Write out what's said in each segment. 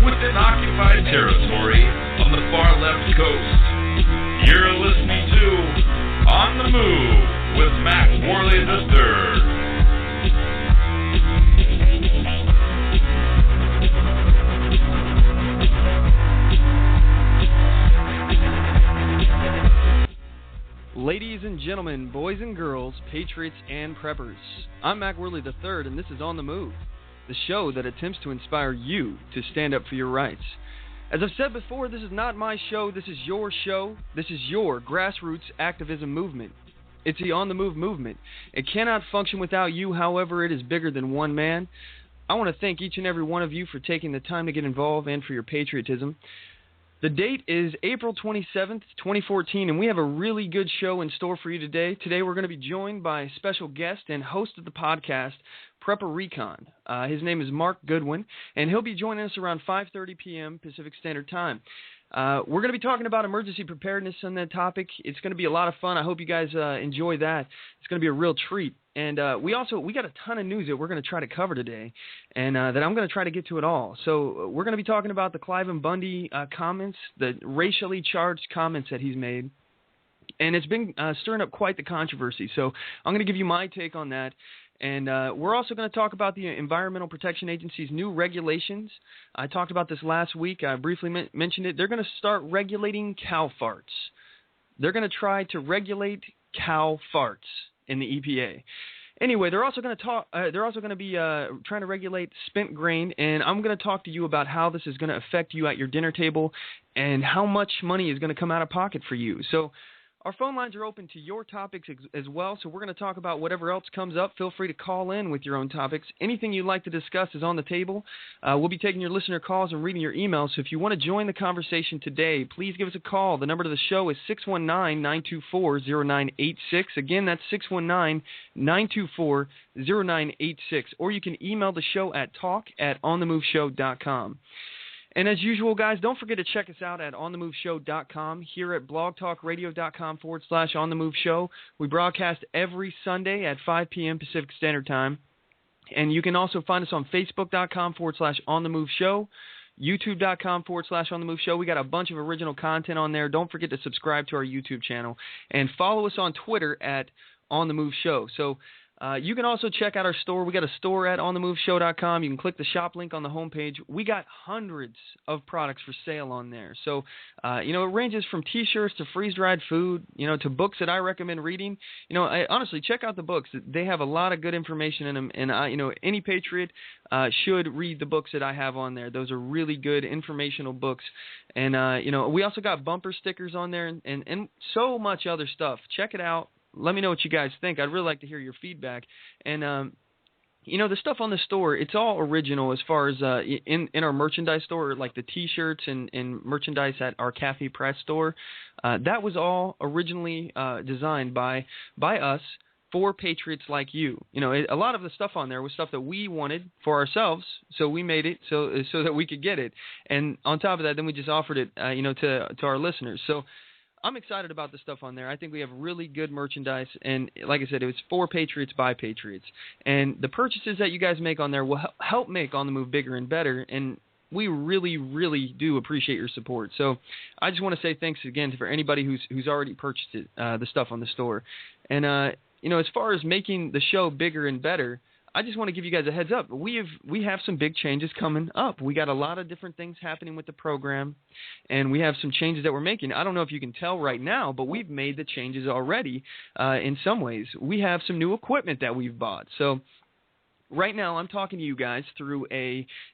within occupied territory on the far left coast. You're listening to On the Move with Mack, Worley III. Ladies and gentlemen, boys and girls, patriots and preppers, I'm Mack, Worley III, and this is On the Move, the show that attempts to inspire you to stand up for your rights. As I've said before, this is not my show, this is your show, this is your grassroots activism movement. It's the On the Move movement. It cannot function without you, however, it is bigger than one man. I want to thank each and every one of you for taking the time to get involved and for your patriotism. The date is April 27th, 2014, and we have a really good show in store for you today. Today we're going to be joined by a special guest and host of the podcast, Prepper Recon. His name is Mark Goodwin, and he'll be joining us around 5:30 p.m. Pacific Standard Time. We're going to be talking about emergency preparedness on that topic. It's going to be a lot of fun. I hope you guys enjoy that. It's going to be a real treat. And we got a ton of news that we're going to try to cover today, and that I'm going to try to get to it all. So we're going to be talking about the Clive and Bundy comments, the racially charged comments that he's made, and it's been stirring up quite the controversy. So I'm going to give you my take on that. And we're also going to talk about the Environmental Protection Agency's new regulations. I talked about this last week. I briefly mentioned it. They're going to start regulating cow farts. They're going to try to regulate cow farts in the EPA. Anyway, they're also going to be trying to regulate spent grain, and I'm going to talk to you about how this is going to affect you at your dinner table and how much money is going to come out of pocket for you. So our phone lines are open to your topics as well, so we're going to talk about whatever else comes up. Feel free to call in with your own topics. Anything you'd like to discuss is on the table. We'll be taking your listener calls and reading your emails, so if you want to join the conversation today, please give us a call. The number to the show is 619-924-0986. Again, that's 619-924-0986. Or you can email the show at talk@onthemoveshow.com. And as usual, guys, don't forget to check us out at onthemoveshow.com, here at blogtalkradio.com/onthemoveshow. We broadcast every Sunday at 5 p.m. Pacific Standard Time. And you can also find us on facebook.com/onthemoveshow, youtube.com/onthemoveshow. We got a bunch of original content on there. Don't forget to subscribe to our YouTube channel. And follow us on Twitter at onthemoveshow. So you can also check out our store. We got a store at onthemoveshow.com. You can click the shop link on the homepage. We got hundreds of products for sale on there. So, it ranges from T-shirts to freeze-dried food, to books that I recommend reading. Honestly, check out the books. They have a lot of good information in them. And, any patriot should read the books that I have on there. Those are really good informational books. And, we also got bumper stickers on there and so much other stuff. Check it out. Let me know what you guys think. I'd really like to hear your feedback. And, the stuff on the store, it's all original as far as in our merchandise store, like the T-shirts and merchandise at our Cafe Press store. That was all originally designed by us for patriots like you. A lot of the stuff on there was stuff that we wanted for ourselves, so we made it so that we could get it. And on top of that, then we just offered it, to our listeners. So I'm excited about the stuff on there. I think we have really good merchandise, and like I said, it was for patriots by patriots. And the purchases that you guys make on there will help make On the Move bigger and better, and we really, really do appreciate your support. So I just want to say thanks again for anybody who's already purchased it, the stuff on the store. And as far as making the show bigger and better, I just want to give you guys a heads up. We have some big changes coming up. We got a lot of different things happening with the program, and we have some changes that we're making. I don't know if you can tell right now, but we've made the changes already in some ways. We have some new equipment that we've bought. So right now I'm talking to you guys through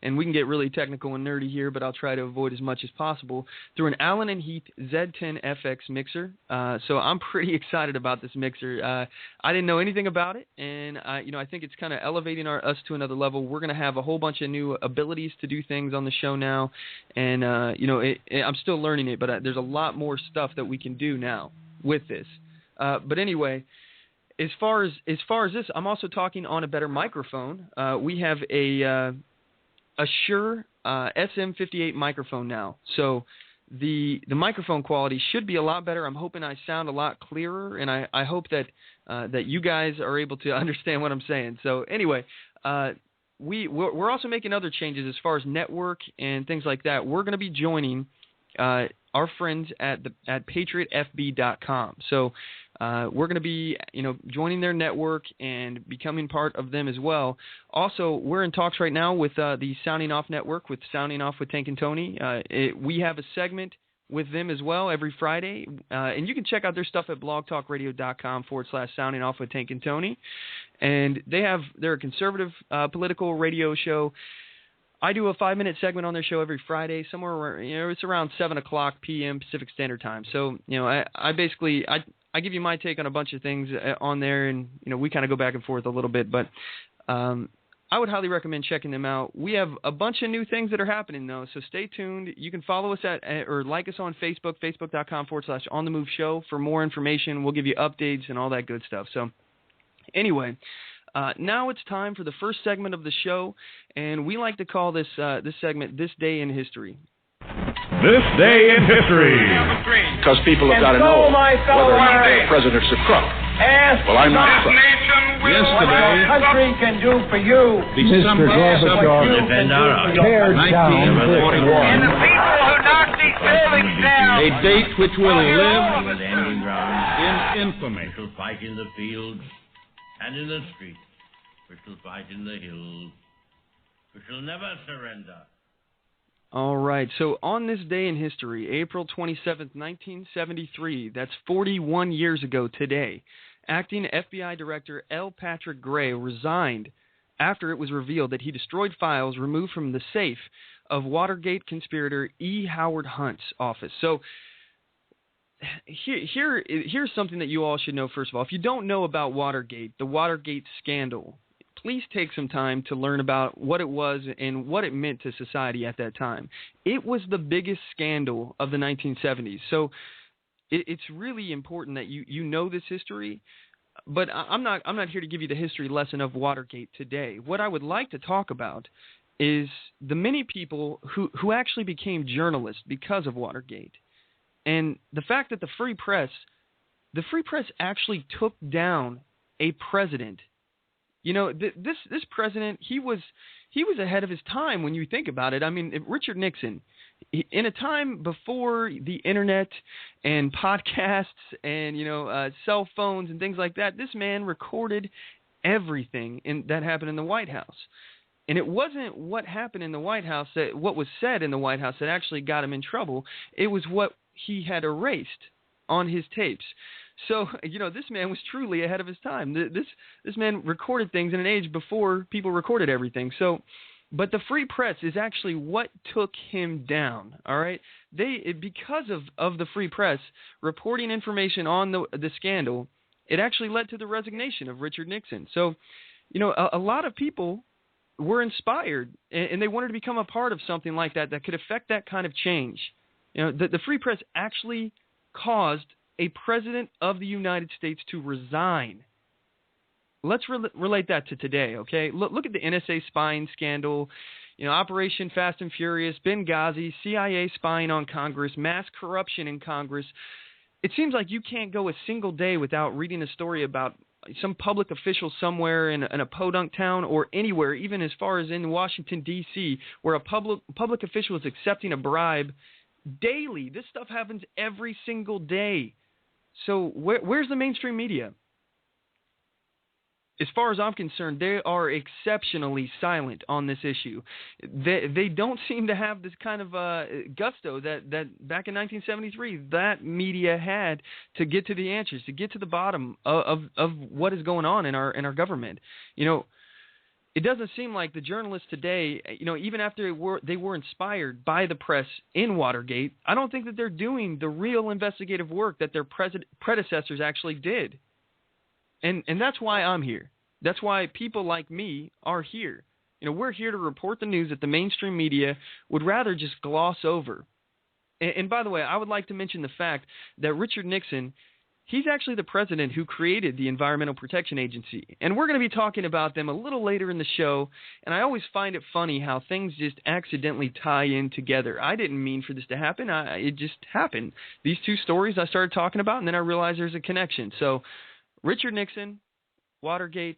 and we can get really technical and nerdy here, but I'll try to avoid as much as possible, through an Allen & Heath Z10FX mixer. So I'm pretty excited about this mixer. I didn't know anything about it, and I think it's kind of elevating us to another level. We're going to have a whole bunch of new abilities to do things on the show now, and I'm still learning it, but there's a lot more stuff that we can do now with this. But anyway, As far as this, I'm also talking on a better microphone. We have a Shure SM58 microphone now, so the microphone quality should be a lot better. I'm hoping I sound a lot clearer, and I hope that you guys are able to understand what I'm saying. So anyway, we're also making other changes as far as network and things like that. We're going to be joining our friends at patriotfb.com. So we're going to be, joining their network and becoming part of them as well. Also, we're in talks right now with the Sounding Off Network, with Sounding Off with Tank and Tony. We have a segment with them as well every Friday. And you can check out their stuff at blogtalkradio.com/Sounding Off with Tank and Tony. And they're a conservative political radio show. I do a 5-minute segment on their show every Friday, somewhere where, it's around 7 o'clock p.m. Pacific Standard Time. So, I basically give you my take on a bunch of things on there, and, we kind of go back and forth a little bit. But I would highly recommend checking them out. We have a bunch of new things that are happening, though, so stay tuned. You can follow us or like us on Facebook, facebook.com/OnTheMoveShow for more information. We'll give you updates and all that good stuff. So anyway, now it's time for the first segment of the show, and we like to call this segment This Day in History. This Day in History. Because people have got to know whether or not the president's a crook. Well, I'm not a crook. Yesterday, what our country can do for you. Mr. Gorbachev, defend our honor. tear down this wall. And the people who knock these buildings down. A date which will live in infamy. We shall fight in the fields and in the streets. We shall fight in the hills. We shall never surrender. All right, so on this day in history, April 27th, 1973, that's 41 years ago today, acting FBI Director L. Patrick Gray resigned after it was revealed that he destroyed files removed from the safe of Watergate conspirator E. Howard Hunt's office. So here's something that you all should know, first of all. If you don't know about Watergate, the Watergate scandal, please take some time to learn about what it was and what it meant to society at that time. It was the biggest scandal of the 1970s. So it's really important that you know this history. But I'm not here to give you the history lesson of Watergate today. What I would like to talk about is the many people who actually became journalists because of Watergate. And the fact that the free press actually took down a president. This president, he was ahead of his time when you think about it. I mean, Richard Nixon, in a time before the internet and podcasts and cell phones and things like that, this man recorded everything that happened in the White House. And it wasn't what happened in the White House, what was said in the White House, that actually got him in trouble. It was what he had erased on his tapes. So, this man was truly ahead of his time. This man recorded things in an age before people recorded everything. So, but the free press is actually what took him down, all right? Because of the free press reporting information on the scandal, it actually led to the resignation of Richard Nixon. So, a lot of people were inspired, and they wanted to become a part of something like that could affect that kind of change. The free press actually caused a president of the United States to resign. Let's relate that to today, okay? Look at the NSA spying scandal, Operation Fast and Furious, Benghazi, CIA spying on Congress, mass corruption in Congress. It seems like you can't go a single day without reading a story about some public official somewhere in a podunk town or anywhere, even as far as in Washington, D.C., where a public official is accepting a bribe daily. This stuff happens every single day. So where's the mainstream media? As far as I'm concerned, they are exceptionally silent on this issue. They don't seem to have this kind of gusto that back in 1973 that media had to get to the answers, to get to the bottom of what is going on in our government. It doesn't seem like the journalists today, even after they were inspired by the press in Watergate, I don't think that they're doing the real investigative work that their predecessors actually did. And that's why I'm here. That's why people like me are here. We're here to report the news that the mainstream media would rather just gloss over. And by the way, I would like to mention the fact that Richard Nixon, he's actually the president who created the Environmental Protection Agency. And we're going to be talking about them a little later in the show. And I always find it funny how things just accidentally tie in together. I didn't mean for this to happen. It just happened. These two stories I started talking about, and then I realized there's a connection. So Richard Nixon, Watergate,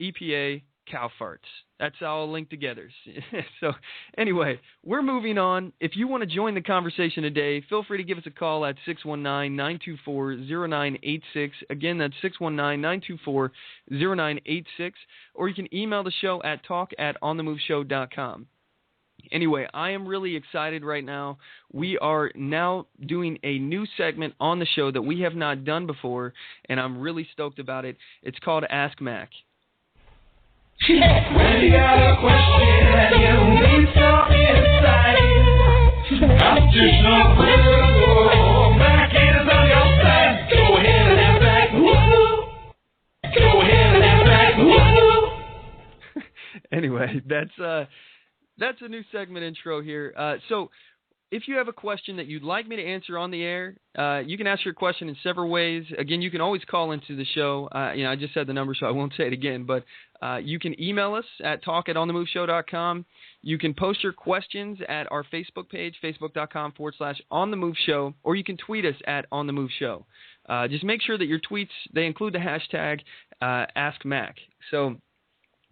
EPA, cow farts. That's all linked together. So anyway, we're moving on. If you want to join the conversation today, feel free to give us a call at 619-924-0986. Again, that's 619-924-0986. Or you can email the show at talk@onthemoveshow.com. Anyway, I am really excited right now. We are now doing a new segment on the show that we have not done before, and I'm really stoked about it. It's called Ask Mack. When you got a question and you need some insight, competition political, Mack is on your side. Go ahead and ask Mack. Go ahead and ask Mack. Anyway, that's a new segment intro here. So if you have a question that you'd like me to answer on the air, you can ask your question in several ways. Again, you can always call into the show. I just said the number, so I won't say it again. But you can email us at talk@onthemoveshow.com. You can post your questions at our Facebook page, facebook.com/onthemoveshow, or you can tweet us at onthemoveshow. Just make sure that your tweets, they include the hashtag AskMack. So,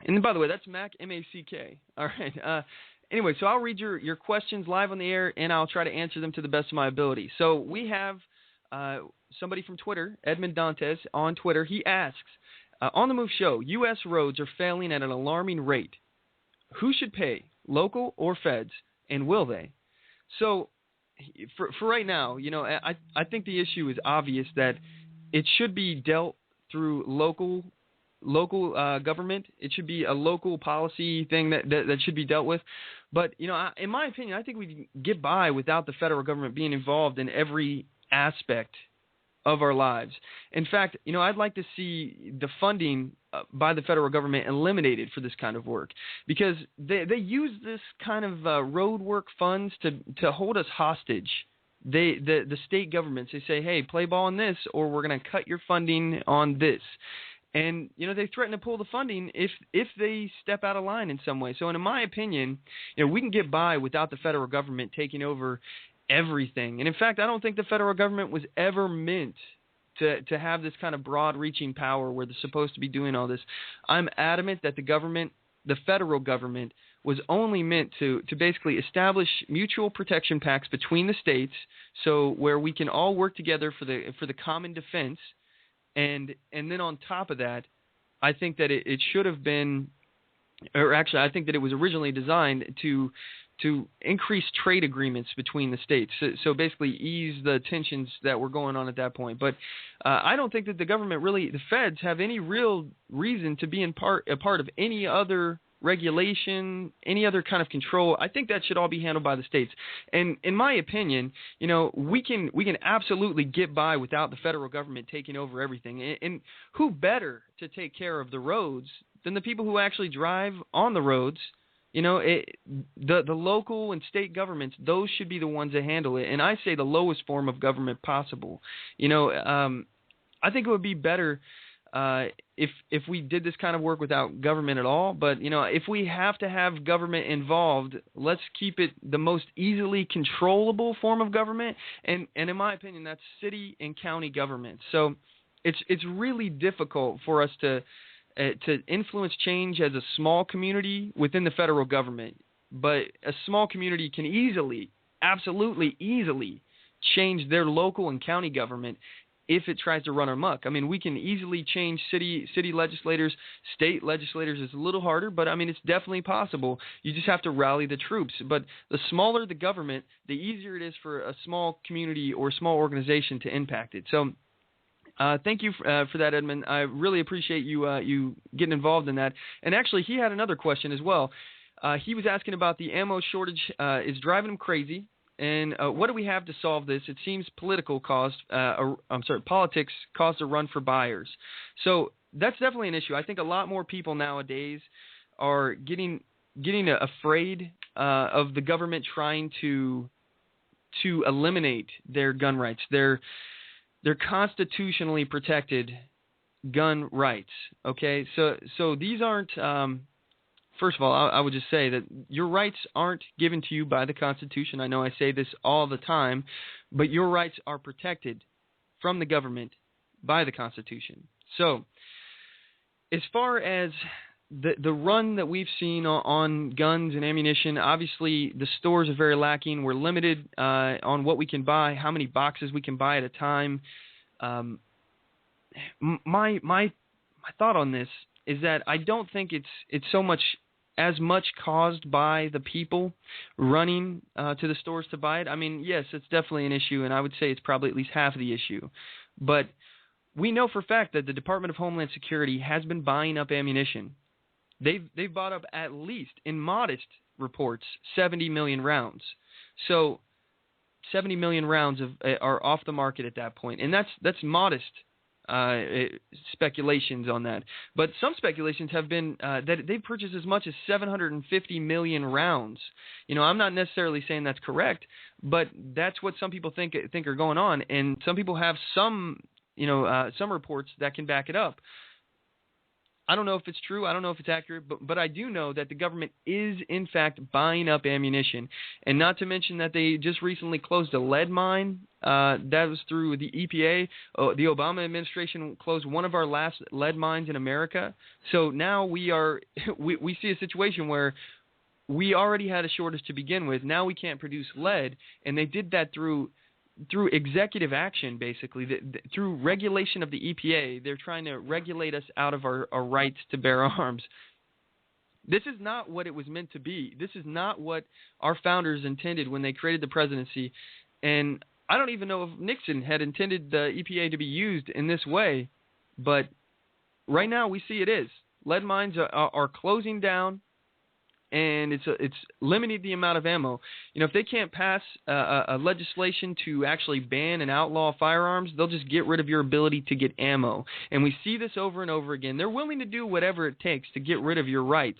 and by the way, that's Mack, M-A-C-K. All right. Anyway, so I'll read your questions live on the air, and I'll try to answer them to the best of my ability. So we have somebody from Twitter, Edmund Dantes, on Twitter. He asks, on the Move Show, U.S. roads are failing at an alarming rate. Who should pay, local or feds, and will they? So for right now, I think the issue is obvious that it should be dealt through local government. It should be a local policy thing that should be dealt with. But, in my opinion, I think we can get by without the federal government being involved in every aspect of our lives. In fact, I'd like to see the funding by the federal government eliminated for this kind of work, because they use this kind of road work funds to hold us hostage. The state governments, they say, hey, play ball on this, or we're going to cut your funding on this. And, they threaten to pull the funding if they step out of line in some way. So in my opinion, we can get by without the federal government taking over everything. And in fact, I don't think the federal government was ever meant to have this kind of broad-reaching power where they're supposed to be doing all this. I'm adamant that the federal government was only meant to basically establish mutual protection pacts between the states, so where we can all work together for the common defense. And then on top of that, I think that it should have been, or actually I think that it was originally designed to increase trade agreements between the states. So basically ease the tensions that were going on at that point. But I don't think that the government really, the feds, have any real reason to be a part of any other regulation, any other kind of control. I think that should all be handled by the states. And in my opinion, we can absolutely get by without the federal government taking over everything. And who better to take care of the roads than the people who actually drive on the roads? The local and state governments, those should be the ones that handle it. And I say the lowest form of government possible. I think it would be better if we did this kind of work without government at all. But, if we have to have government involved, let's keep it the most easily controllable form of government. And in my opinion, that's city and county government. So it's really difficult for us to influence change as a small community within the federal government. But a small community can absolutely easily change their local and county government if it tries to run amok. I mean, we can easily change city legislators. State legislators is a little harder, but I mean, it's definitely possible. You just have to rally the troops. But the smaller the government, the easier it is for a small community or small organization to impact it. So thank you for that, Edmund. I really appreciate you getting involved in that. And actually, he had another question as well. He was asking about the ammo shortage is driving him crazy. And what do we have to solve this? It seems politics caused a run for buyers. So that's definitely an issue. I think a lot more people nowadays are getting afraid of the government trying to eliminate their gun rights, their constitutionally protected gun rights. Okay, so these aren't. First of all, I would just say that your rights aren't given to you by the Constitution. I know I say this all the time, but your rights are protected from the government by the Constitution. So as far as the run that we've seen on guns and ammunition, obviously the stores are very lacking. We're limited on what we can buy, how many boxes we can buy at a time. My thought on this is that I don't think it's so much as much caused by the people running to the stores to buy it. I mean, yes, it's definitely an issue, and I would say it's probably at least half of the issue. But we know for a fact that the Department of Homeland Security has been buying up ammunition. They've bought up at least, in modest reports, 70 million rounds. So 70 million rounds are off the market at that point, and that's modest speculations on that. But some speculations have been that they've purchased as much as 750 million rounds. I'm not necessarily saying that's correct, but that's what some people think are going on, and some people have some reports that can back it up. I don't know if it's true. I don't know if it's accurate, but I do know that the government is, in fact, buying up ammunition. And not to mention that they just recently closed a lead mine. That was through the EPA. The Obama administration closed one of our last lead mines in America. So now we see a situation where we already had a shortage to begin with. Now we can't produce lead, and they did that through executive action, basically, through regulation of the EPA. They're trying to regulate us out of our rights to bear arms. This is not what it was meant to be. This is not what our founders intended when they created the presidency. And I don't even know if Nixon had intended the EPA to be used in this way, but right now we see it is. Lead mines are closing down, and it's limiting the amount of ammo. If they can't pass a legislation to actually ban and outlaw firearms, they'll just get rid of your ability to get ammo. And we see this over and over again. They're willing to do whatever it takes to get rid of your rights.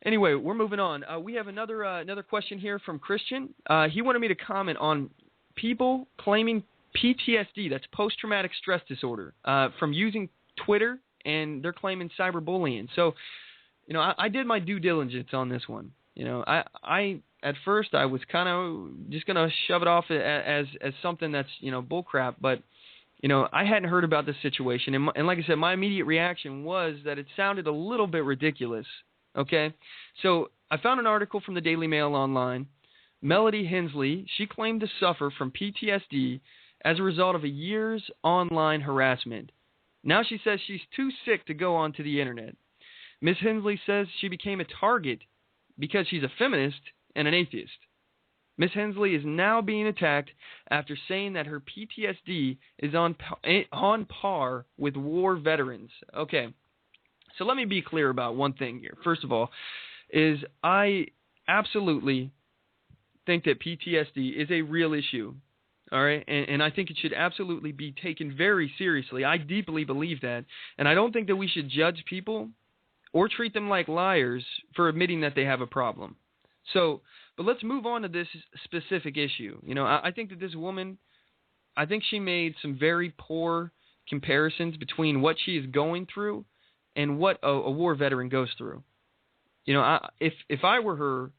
Anyway, we're moving on. We have another question here from Christian. He wanted me to comment on people claiming PTSD, that's post-traumatic stress disorder, from using Twitter, and they're claiming cyberbullying. So, I did my due diligence on this one. I at first I was kind of just gonna shove it off as something that's bullcrap, but I hadn't heard about this situation, and like I said, my immediate reaction was that it sounded a little bit ridiculous. Okay, so I found an article from the Daily Mail online. Melody Hensley, she claimed to suffer from PTSD as a result of a year's online harassment. Now she says she's too sick to go onto the internet. Ms. Hensley says she became a target because she's a feminist and an atheist. Ms. Hensley is now being attacked after saying that her PTSD is on par with war veterans. Okay, so let me be clear about one thing here. First of all, is I absolutely think that PTSD is a real issue. All right, and I think it should absolutely be taken very seriously. I deeply believe that, and I don't think that we should judge people or treat them like liars for admitting that they have a problem. So, but let's move on to this specific issue. I think that this woman, I think she made some very poor comparisons between what she is going through and what a war veteran goes through. If I were her,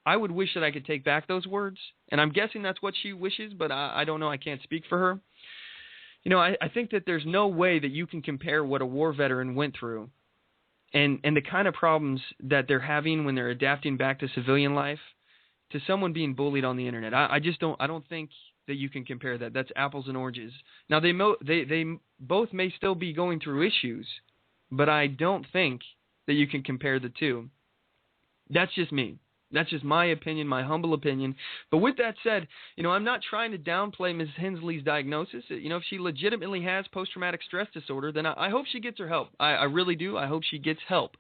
I would wish that I could take back those words, and I'm guessing that's what she wishes, but I don't know. I can't speak for her. I think that there's no way that you can compare what a war veteran went through and the kind of problems that they're having when they're adapting back to civilian life to someone being bullied on the internet. I don't think that you can compare that. That's apples and oranges. Now, they both may still be going through issues, but I don't think that you can compare the two. That's just me. That's just my opinion, my humble opinion. But with that said, I'm not trying to downplay Ms. Hensley's diagnosis. If she legitimately has post-traumatic stress disorder, then I hope she gets her help. I really do. I hope she gets help.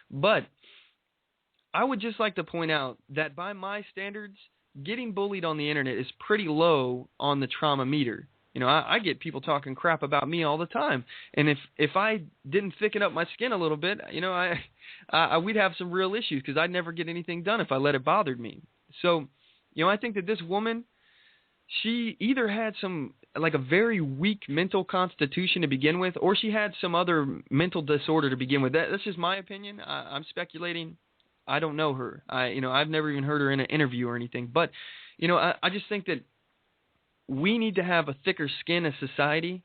But I would just like to point out that by my standards, getting bullied on the internet is pretty low on the trauma meter. I get people talking crap about me all the time, and if I didn't thicken up my skin a little bit, we'd have some real issues because I'd never get anything done if I let it bother me. So, I think that this woman, she either had a very weak mental constitution to begin with, or she had some other mental disorder to begin with. That's just my opinion. I'm speculating. I don't know her. I've never even heard her in an interview or anything. But, I just think that we need to have a thicker skin as society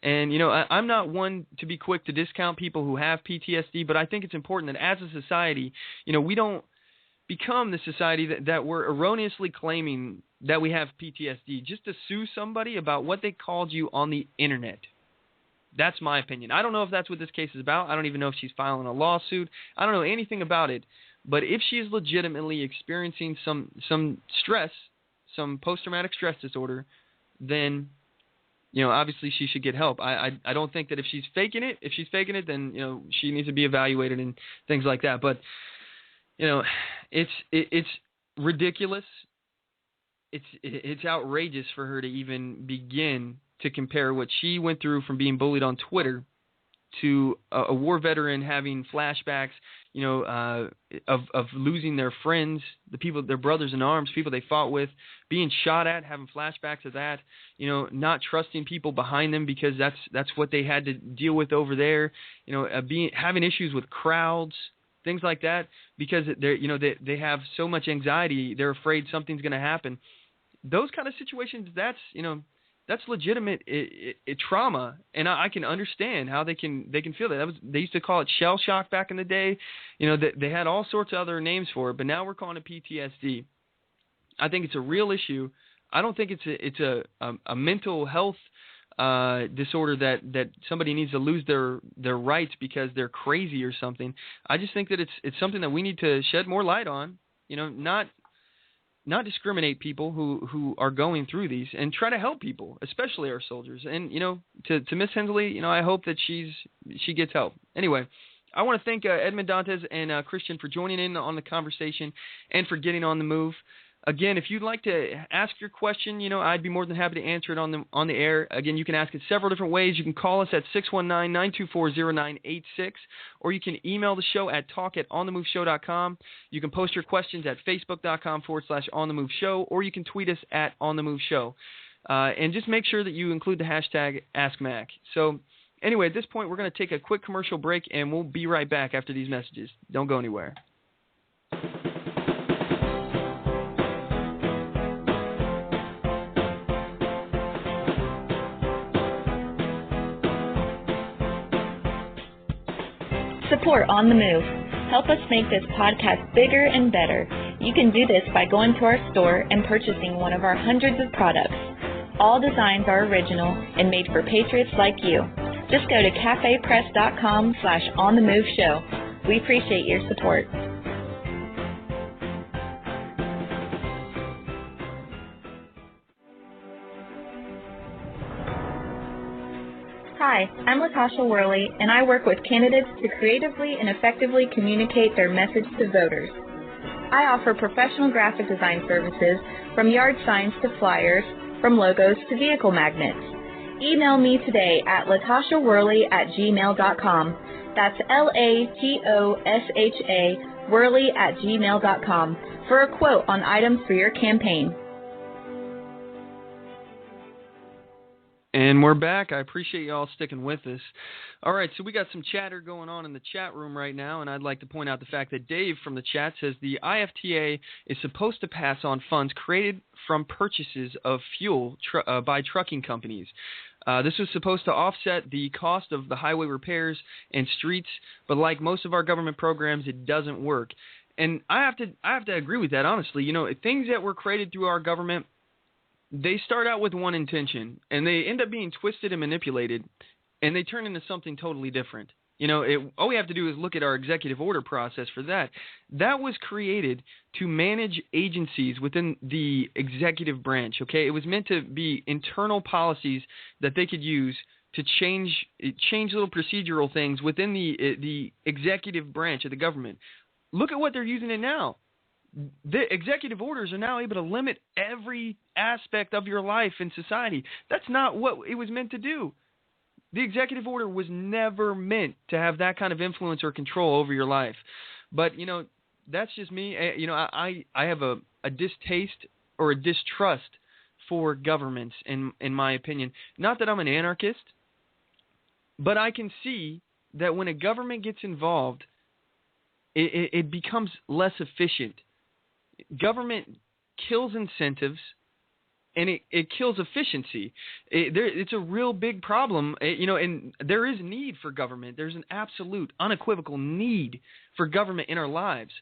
And, I'm not one to be quick to discount people who have PTSD, but I think it's important that as a society, we don't become the society that we're erroneously claiming that we have PTSD just to sue somebody about what they called you on the internet. That's my opinion. I don't know if that's what this case is about. I don't even know if she's filing a lawsuit. I don't know anything about it. But if she is legitimately experiencing some stress, some post-traumatic stress disorder, then obviously she should get help. I don't think that if she's faking it, then she needs to be evaluated and things like that. But it's ridiculous. It's outrageous for her to even begin to compare what she went through from being bullied on Twitter to a war veteran having flashbacks, of losing their friends, the people, their brothers in arms, people they fought with, being shot at, having flashbacks of that, not trusting people behind them because that's what they had to deal with over there, having issues with crowds, things like that, because they have so much anxiety, they're afraid something's going to happen. Those kind of situations, that's legitimate trauma, and I can understand how they can feel that. They used to call it shell shock back in the day. They had all sorts of other names for it, but now we're calling it PTSD. I think it's a real issue. I don't think it's a mental health disorder that somebody needs to lose their rights because they're crazy or something. I just think that it's something that we need to shed more light on. Not discriminate people who are going through these, and try to help people, especially our soldiers. And to Miss Hensley, I hope that she gets help. Anyway, I want to thank Edmund Dantes and Christian for joining in on the conversation and for getting on the move. Again, if you'd like to ask your question, I'd be more than happy to answer it on the air. Again, you can ask it several different ways. You can call us at 619-924-0986, or you can email the show at talk@onthemoveshow.com. You can post your questions at facebook.com/onthemoveshow, or you can tweet us at onthemoveshow. And just make sure that you include the hashtag AskMack. So anyway, at this point, we're going to take a quick commercial break, and we'll be right back after these messages. Don't go anywhere. Support On the Move. Help us make this podcast bigger and better. You can do this by going to our store and purchasing one of our hundreds of products. All designs are original and made for patriots like you. Just go to cafepress.com/onthemoveshow. We appreciate your support. Hi, I'm Latasha Worley, and I work with candidates to creatively and effectively communicate their message to voters. I offer professional graphic design services, from yard signs to flyers, from logos to vehicle magnets. Email me today at latashaworley@gmail.com. That's LATOSHA Worley@gmail.com for a quote on items for your campaign. And we're back. I appreciate you all sticking with us. All right, so we got some chatter going on in the chat room right now, and I'd like to point out the fact that Dave from the chat says the IFTA is supposed to pass on funds created from purchases of fuel by trucking companies. This was supposed to offset the cost of the highway repairs and streets, but like most of our government programs, it doesn't work. And I have to agree with that, honestly. Things that were created through our government, they start out with one intention, and they end up being twisted and manipulated, and they turn into something totally different. All we have to do is look at our executive order process for that. That was created to manage agencies within the executive branch, okay? It was meant to be internal policies that they could use to change little procedural things within the executive branch of the government. Look at what they're using it now. The executive orders are now able to limit every aspect of your life in society. That's not what it was meant to do. The executive order was never meant to have that kind of influence or control over your life. But, that's just me. I have a distaste or a distrust for governments, in my opinion. Not that I'm an anarchist, but I can see that when a government gets involved, it becomes less efficient. Government kills incentives and it kills efficiency. It's a real big problem, and there is need for government. There's an absolute, unequivocal need for government in our lives,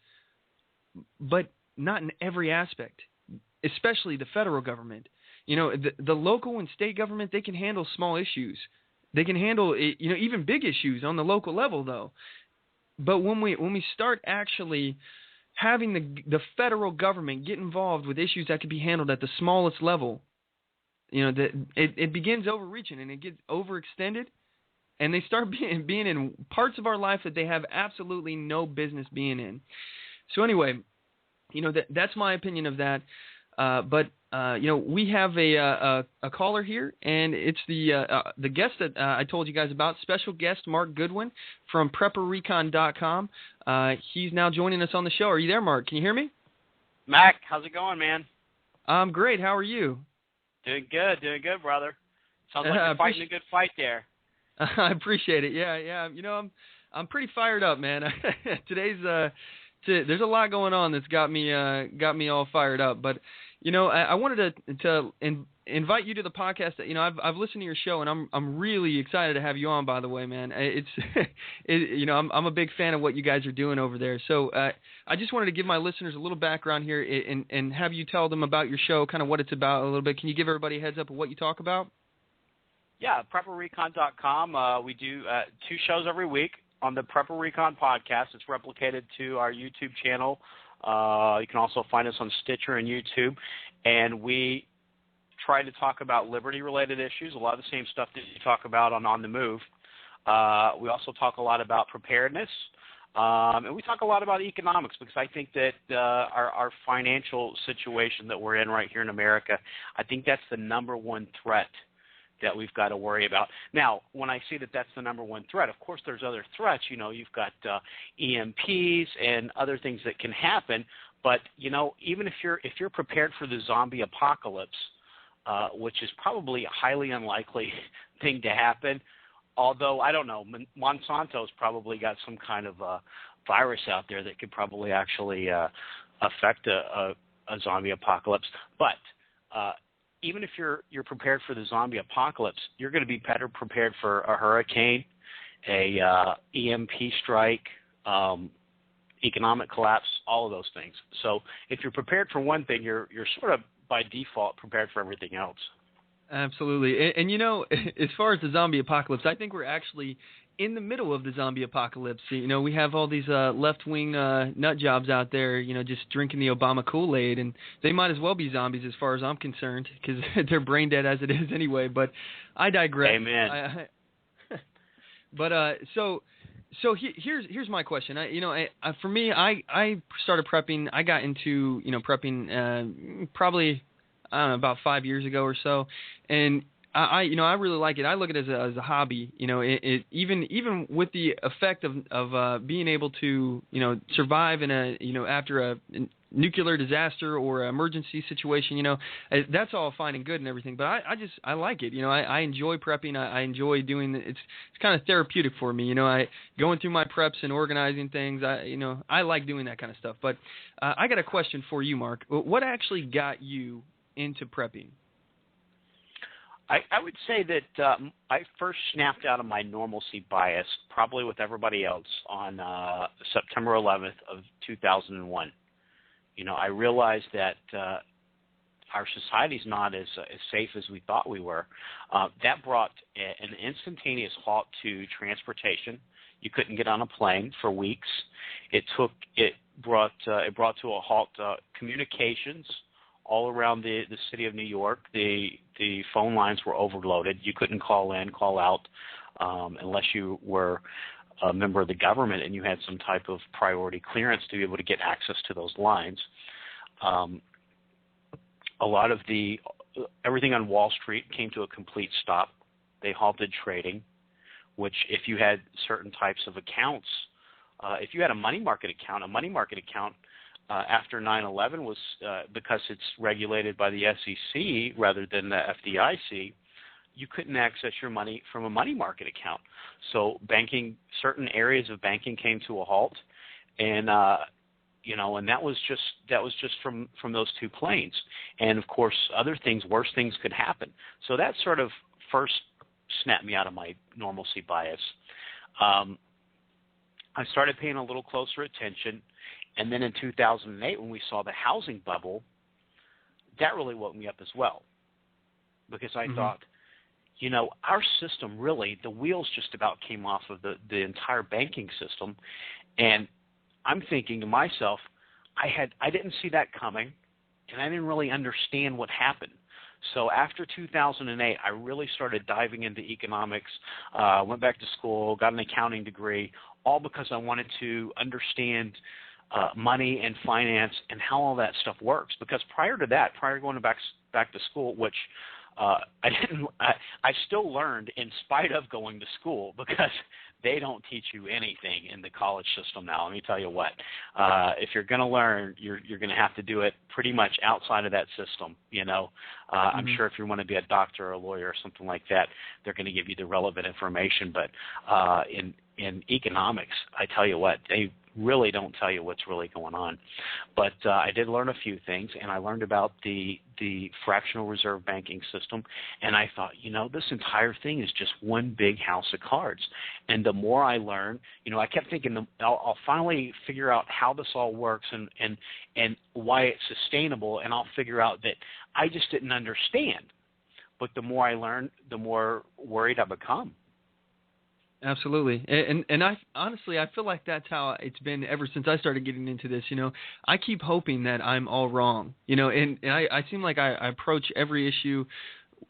but not in every aspect, especially the federal government. The local and state government, they can handle small issues. They can handle, even big issues on the local level, though. But when we start actually having the federal government get involved with issues that could be handled at the smallest level, it begins overreaching and it gets overextended, and they start being in parts of our life that they have absolutely no business being in. So anyway, that's my opinion of that. But we have a caller here, and it's the guest that I told you guys about, special guest Mark Goodwin from PrepperRecon.com. He's now joining us on the show. Are you there, Mark? Can you hear me? Mack, how's it going, man? I'm great. How are you? Doing good, brother. Sounds like you're fighting a good fight there. I appreciate it. Yeah. I'm pretty fired up, man. There's a lot going on that's got me all fired up. But I wanted to invite you to the podcast. I've listened to your show, and I'm really excited to have you on. By the way, man, I'm a big fan of what you guys are doing over there. So I just wanted to give my listeners a little background here and have you tell them about your show, kind of what it's about a little bit. Can you give everybody a heads up of what you talk about? Yeah, PrepperRecon.com. We do 2 shows every week on the Prepper Recon podcast. It's replicated to our YouTube channel. You can also find us on Stitcher and YouTube. And we try to talk about liberty-related issues, a lot of the same stuff that you talk about on the Move. We also talk a lot about preparedness. And we talk a lot about economics, because I think that our financial situation that we're in right here in America, I think that's the number one threat that we've got to worry about. Now, when I say that that's the number one threat, of course there's other threats. You've got EMPs and other things that can happen. But even if you're prepared for the zombie apocalypse, which is probably a highly unlikely thing to happen, although I don't know, Monsanto's probably got some kind of virus out there that could probably actually affect a zombie apocalypse. But even if you're prepared for the zombie apocalypse, you're going to be better prepared for a hurricane, a EMP strike, economic collapse, all of those things. So if you're prepared for one thing, you're sort of by default prepared for everything else. Absolutely. And as far as the zombie apocalypse, I think we're actually in the middle of the zombie apocalypse. We have all these left-wing nut jobs out there, just drinking the Obama Kool-Aid, and they might as well be zombies as far as I'm concerned, because they're brain dead as it is anyway. But I digress. Amen. So here's my question. For me, I started prepping. I got into prepping probably about 5 years ago or so, and I really like it. I look at it as a hobby. Even with the effect of being able to survive in after a nuclear disaster or emergency situation. That's all fine and good and everything. But I like it. I enjoy prepping. I enjoy doing it. It's kind of therapeutic for me. I going through my preps and organizing things. I like doing that kind of stuff. But I got a question for you, Mark. What actually got you into prepping? I would say that I first snapped out of my normalcy bias, probably with everybody else, on September 11th of 2001. I realized that our society's not as safe as we thought we were. That brought an instantaneous halt to transportation. You couldn't get on a plane for weeks. It brought to a halt communications all around the city of New York. The phone lines were overloaded. You couldn't call in, call out, unless you were a member of the government and you had some type of priority clearance to be able to get access to those lines. A lot of everything on Wall Street came to a complete stop. They halted trading, which if you had certain types of accounts, if you had a money market account after 9/11 was because it's regulated by the SEC rather than the FDIC, you couldn't access your money from a money market account. So certain areas of banking came to a halt, and and that was just from those two planes. And of course, worse things could happen. So that sort of first snapped me out of my normalcy bias. I started paying a little closer attention, and then in 2008, when we saw the housing bubble, that really woke me up as well, because I thought, our system really, the wheels just about came off of the entire banking system, and I'm thinking to myself, I didn't see that coming, and I didn't really understand what happened. So after 2008, I really started diving into economics, went back to school, got an accounting degree, all because I wanted to understand money and finance and how all that stuff works. Because prior to going back to school, which I still learned in spite of going to school, because they don't teach you anything in the college system now. Let me tell you what, if you're going to learn, you're going to have to do it pretty much outside of that system. I'm sure if you want to be a doctor or a lawyer or something like that, they're going to give you the relevant information. But in economics, I tell you what, they really don't tell you what's really going on. But I did learn a few things, and I learned about the fractional reserve banking system, and I thought, this entire thing is just one big house of cards. And the more I learned, I kept thinking, I'll finally figure out how this all works and why it's sustainable, and I'll figure out that I just didn't understand. But the more I learn, the more worried I become. Absolutely. And I honestly, I feel like that's how it's been ever since I started getting into this. I keep hoping that I'm all wrong, and I seem like I approach every issue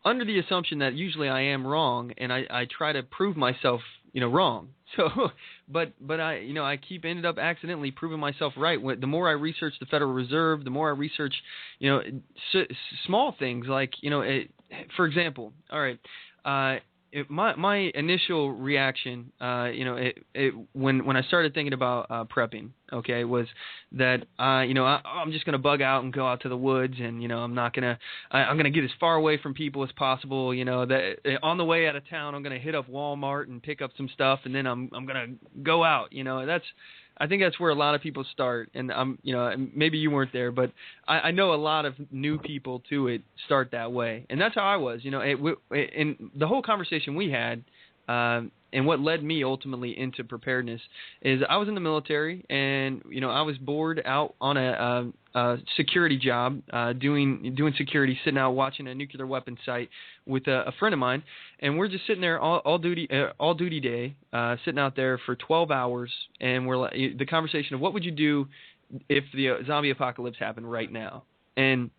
under the assumption that usually I am wrong, and I try to prove myself, wrong. So, but I keep ended up accidentally proving myself right. The more I research the Federal Reserve, the more I research, small things like, for example, all right, my initial reaction, when I started thinking about prepping, okay, was that I'm just gonna bug out and go out to the woods, and I'm gonna get as far away from people as possible. That on the way out of town, I'm gonna hit up Walmart and pick up some stuff, and then I'm gonna go out. I think that's where a lot of people start, and maybe you weren't there, but I know a lot of new people to it start that way, and that's how I was. And the whole conversation we had, and what led me ultimately into preparedness is I was in the military, and I was bored out on a security job, doing security, sitting out watching a nuclear weapons site with a friend of mine, and we're just sitting there all duty day, sitting out there for 12 hours, and the conversation of what would you do if the zombie apocalypse happened right now, and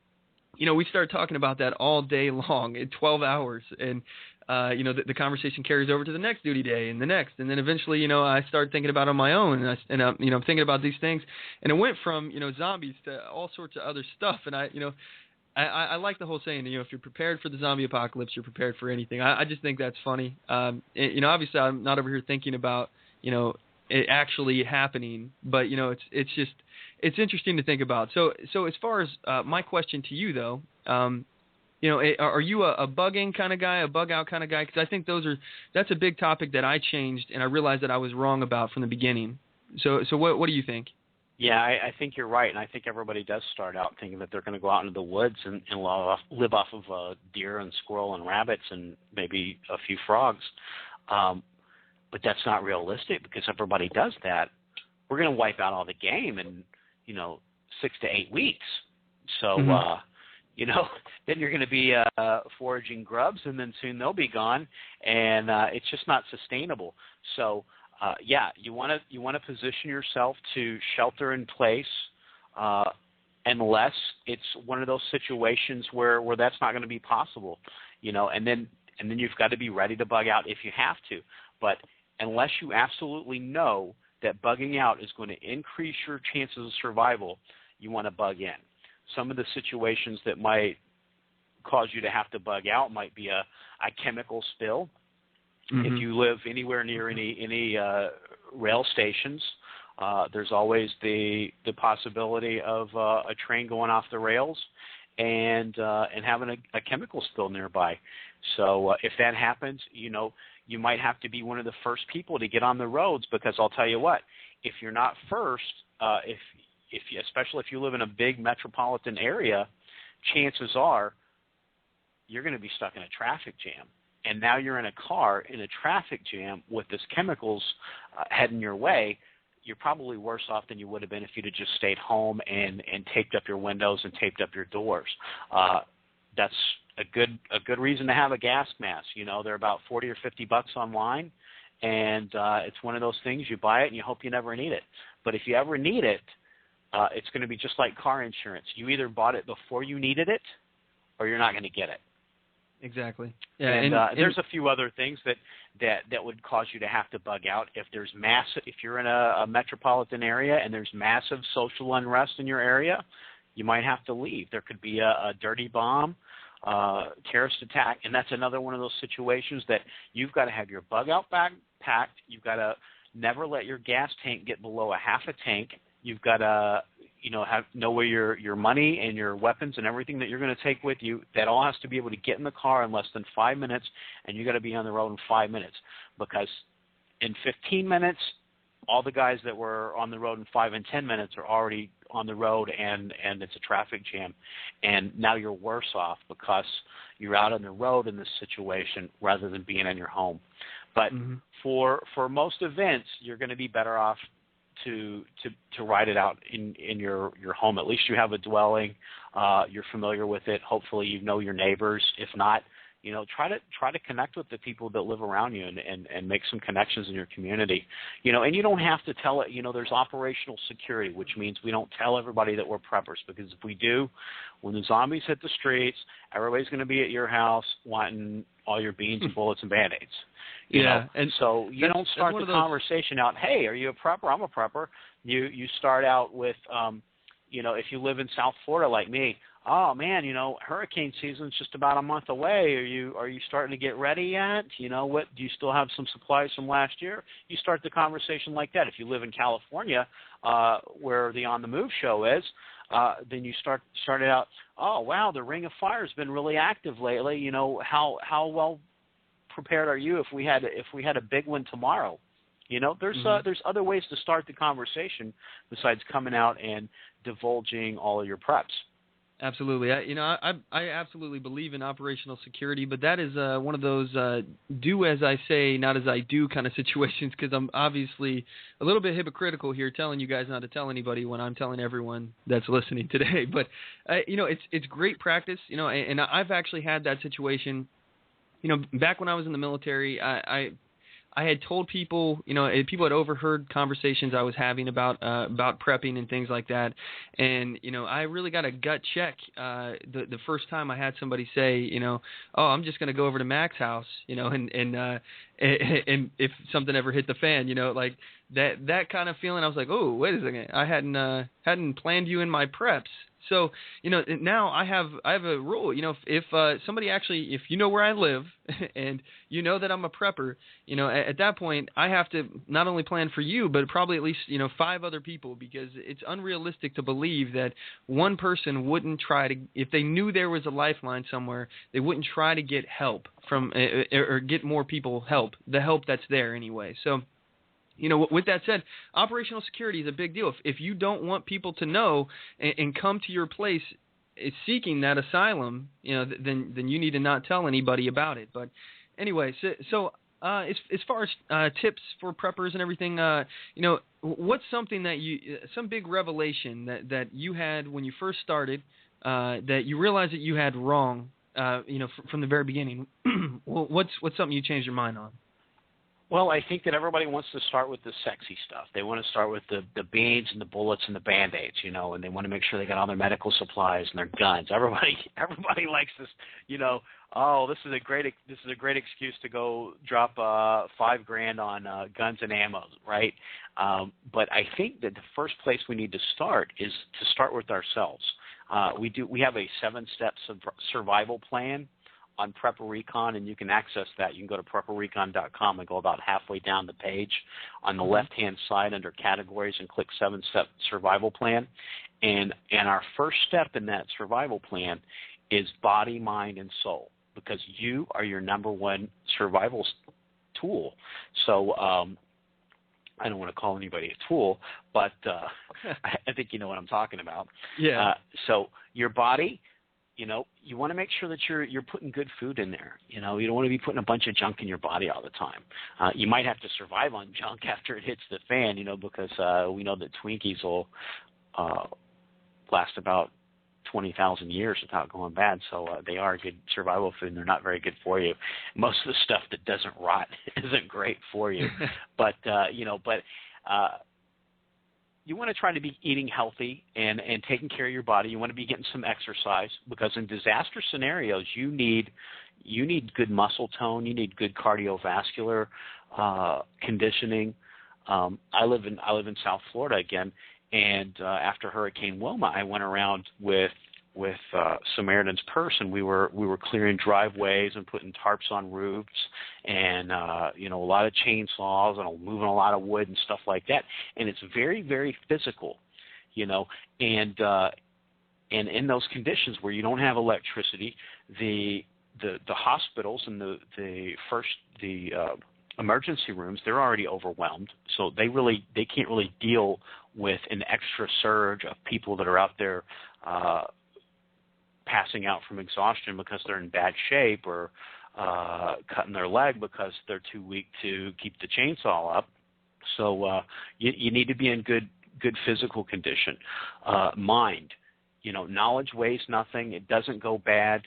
we started talking about that all day long in 12 hours, and the conversation carries over to the next duty day and the next, and then eventually, I started thinking about it on my own, and I'm thinking about these things, and it went from, zombies to all sorts of other stuff, and I like the whole saying, if you're prepared for the zombie apocalypse, you're prepared for anything. I just think that's funny. Obviously I'm not over here thinking about, it actually happening, but it's interesting to think about. So as far as my question to you though, are you a bug in kind of guy, a bug out kind of guy? Because I think that's a big topic that I changed, and I realized that I was wrong about from the beginning. So what do you think? Yeah, I think you're right, and I think everybody does start out thinking that they're going to go out into the woods and live off of deer and squirrel and rabbits and maybe a few frogs. But that's not realistic, because everybody does that. We're going to wipe out all the game in 6 to 8 weeks. So then you're going to be foraging grubs, and then soon they'll be gone, and it's just not sustainable. So you want to position yourself to shelter in place, unless it's one of those situations where that's not going to be possible, and then you've got to be ready to bug out if you have to. But unless you absolutely know that bugging out is going to increase your chances of survival, you want to bug in. Some of the situations that might cause you to have to bug out might be a chemical spill. Mm-hmm. If you live anywhere near any rail stations, there's always the possibility of a train going off the rails and having a chemical spill nearby. So if that happens, you might have to be one of the first people to get on the roads, because I'll tell you what, if you're not first, if especially if you live in a big metropolitan area, chances are you're going to be stuck in a traffic jam. And now you're in a car in a traffic jam with this chemicals heading your way. You're probably worse off than you would have been if you'd have just stayed home and taped up your windows and taped up your doors. That's a good reason to have a gas mask. They're about $40 or $50 online, and it's one of those things, you buy it and you hope you never need it. But if you ever need it, it's going to be just like car insurance. You either bought it before you needed it, or you're not going to get it. Exactly. Yeah, and there's a few other things that would cause you to have to bug out. If you're in a metropolitan area and there's massive social unrest in your area, you might have to leave. There could be a dirty bomb, terrorist attack, and that's another one of those situations that you've got to have your bug out bag packed. You've got to never let your gas tank get below a half a tank. You've got to know where your money and your weapons and everything that you're going to take with you, that all has to be able to get in the car in less than 5 minutes, and you got to be on the road in 5 minutes, because in 15 minutes, all the guys that were on the road in 5 and 10 minutes are already on the road, and it's a traffic jam. And now you're worse off because you're out on the road in this situation rather than being in your home. But for most events, you're going to be better off to ride it out in your home. At least you have a dwelling. You're familiar with it. Hopefully you know your neighbors. If not, try to connect with the people that live around you and make some connections in your community. And you don't have to tell it. There's operational security, which means we don't tell everybody that we're preppers, because if we do, when the zombies hit the streets, everybody's going to be at your house wanting all your beans and bullets and Band-Aids. And so you don't start the conversation out, hey, are you a prepper? I'm a prepper. You start out with, if you live in South Florida like me, oh man, hurricane season's just about a month away. Are you starting to get ready yet? What do you still have some supplies from last year? You start the conversation like that. If you live in California, where the On the Move show is, then you started out, oh wow, the Ring of Fire has been really active lately. How well prepared are you if we had a big one tomorrow? There's other ways to start the conversation besides coming out and divulging all of your preps. Absolutely. I absolutely believe in operational security, but that is one of those do as I say, not as I do kind of situations, because I'm obviously a little bit hypocritical here telling you guys not to tell anybody when I'm telling everyone that's listening today. But, it's great practice, and I've actually had that situation. Back when I was in the military, I had told people, people had overheard conversations I was having about prepping and things like that, and I really got a gut check the first time I had somebody say, oh, I'm just going to go over to Mack's house, and if something ever hit the fan, like that kind of feeling. I was like, oh, wait a second, I hadn't planned you in my preps. So, now I have a rule, if somebody actually, if you know where I live and you know that I'm a prepper, at that point I have to not only plan for you, but probably at least, 5 other people, because it's unrealistic to believe that one person wouldn't try to, if they knew there was a lifeline somewhere, they wouldn't try to get help from, or get more people the help that's there anyway. So, with that said, operational security is a big deal. If you don't want people to know and come to your place seeking that asylum, then you need to not tell anybody about it. But anyway, so as far as tips for preppers and everything, what's something that some big revelation that you had when you first started, that you realized that you had wrong, from the very beginning? What's something you changed your mind on? Well, I think that everybody wants to start with the sexy stuff. They want to start with the beads and the bullets and the Band-Aids, and they want to make sure they got all their medical supplies and their guns. Everybody likes this, oh, this is a great excuse to go drop $5,000 on guns and ammo, right? But I think that the first place we need to start is to start with ourselves. We have a 7-step survival plan on Prepper Recon, and you can access that. You can go to prepperrecon.com and go about halfway down the page on the left-hand side under categories and click 7-step survival plan. And our first step in that survival plan is body, mind, and soul, because you are your number one survival tool. So I don't want to call anybody a tool, but I think you know what I'm talking about. Yeah. So your body, you want to make sure that you're putting good food in there. You don't want to be putting a bunch of junk in your body all the time. You might have to survive on junk after it hits the fan, because we know that Twinkies will last about 20,000 years without going bad. So they are a good survival food, and they're not very good for you. Most of the stuff that doesn't rot isn't great for you. But you want to try to be eating healthy and taking care of your body. You want to be getting some exercise, because in disaster scenarios, you need good muscle tone. You need good cardiovascular conditioning. I live in South Florida again, and after Hurricane Wilma, I went around with Samaritan's Purse, and we were clearing driveways and putting tarps on roofs, and a lot of chainsaws and moving a lot of wood and stuff like that. And it's very, very physical, and in those conditions where you don't have electricity, the hospitals and the emergency rooms, they're already overwhelmed, so they can't really deal with an extra surge of people that are out there passing out from exhaustion because they're in bad shape, or cutting their leg because they're too weak to keep the chainsaw up. So you need to be in good physical condition. Mind, knowledge weighs nothing. It doesn't go bad,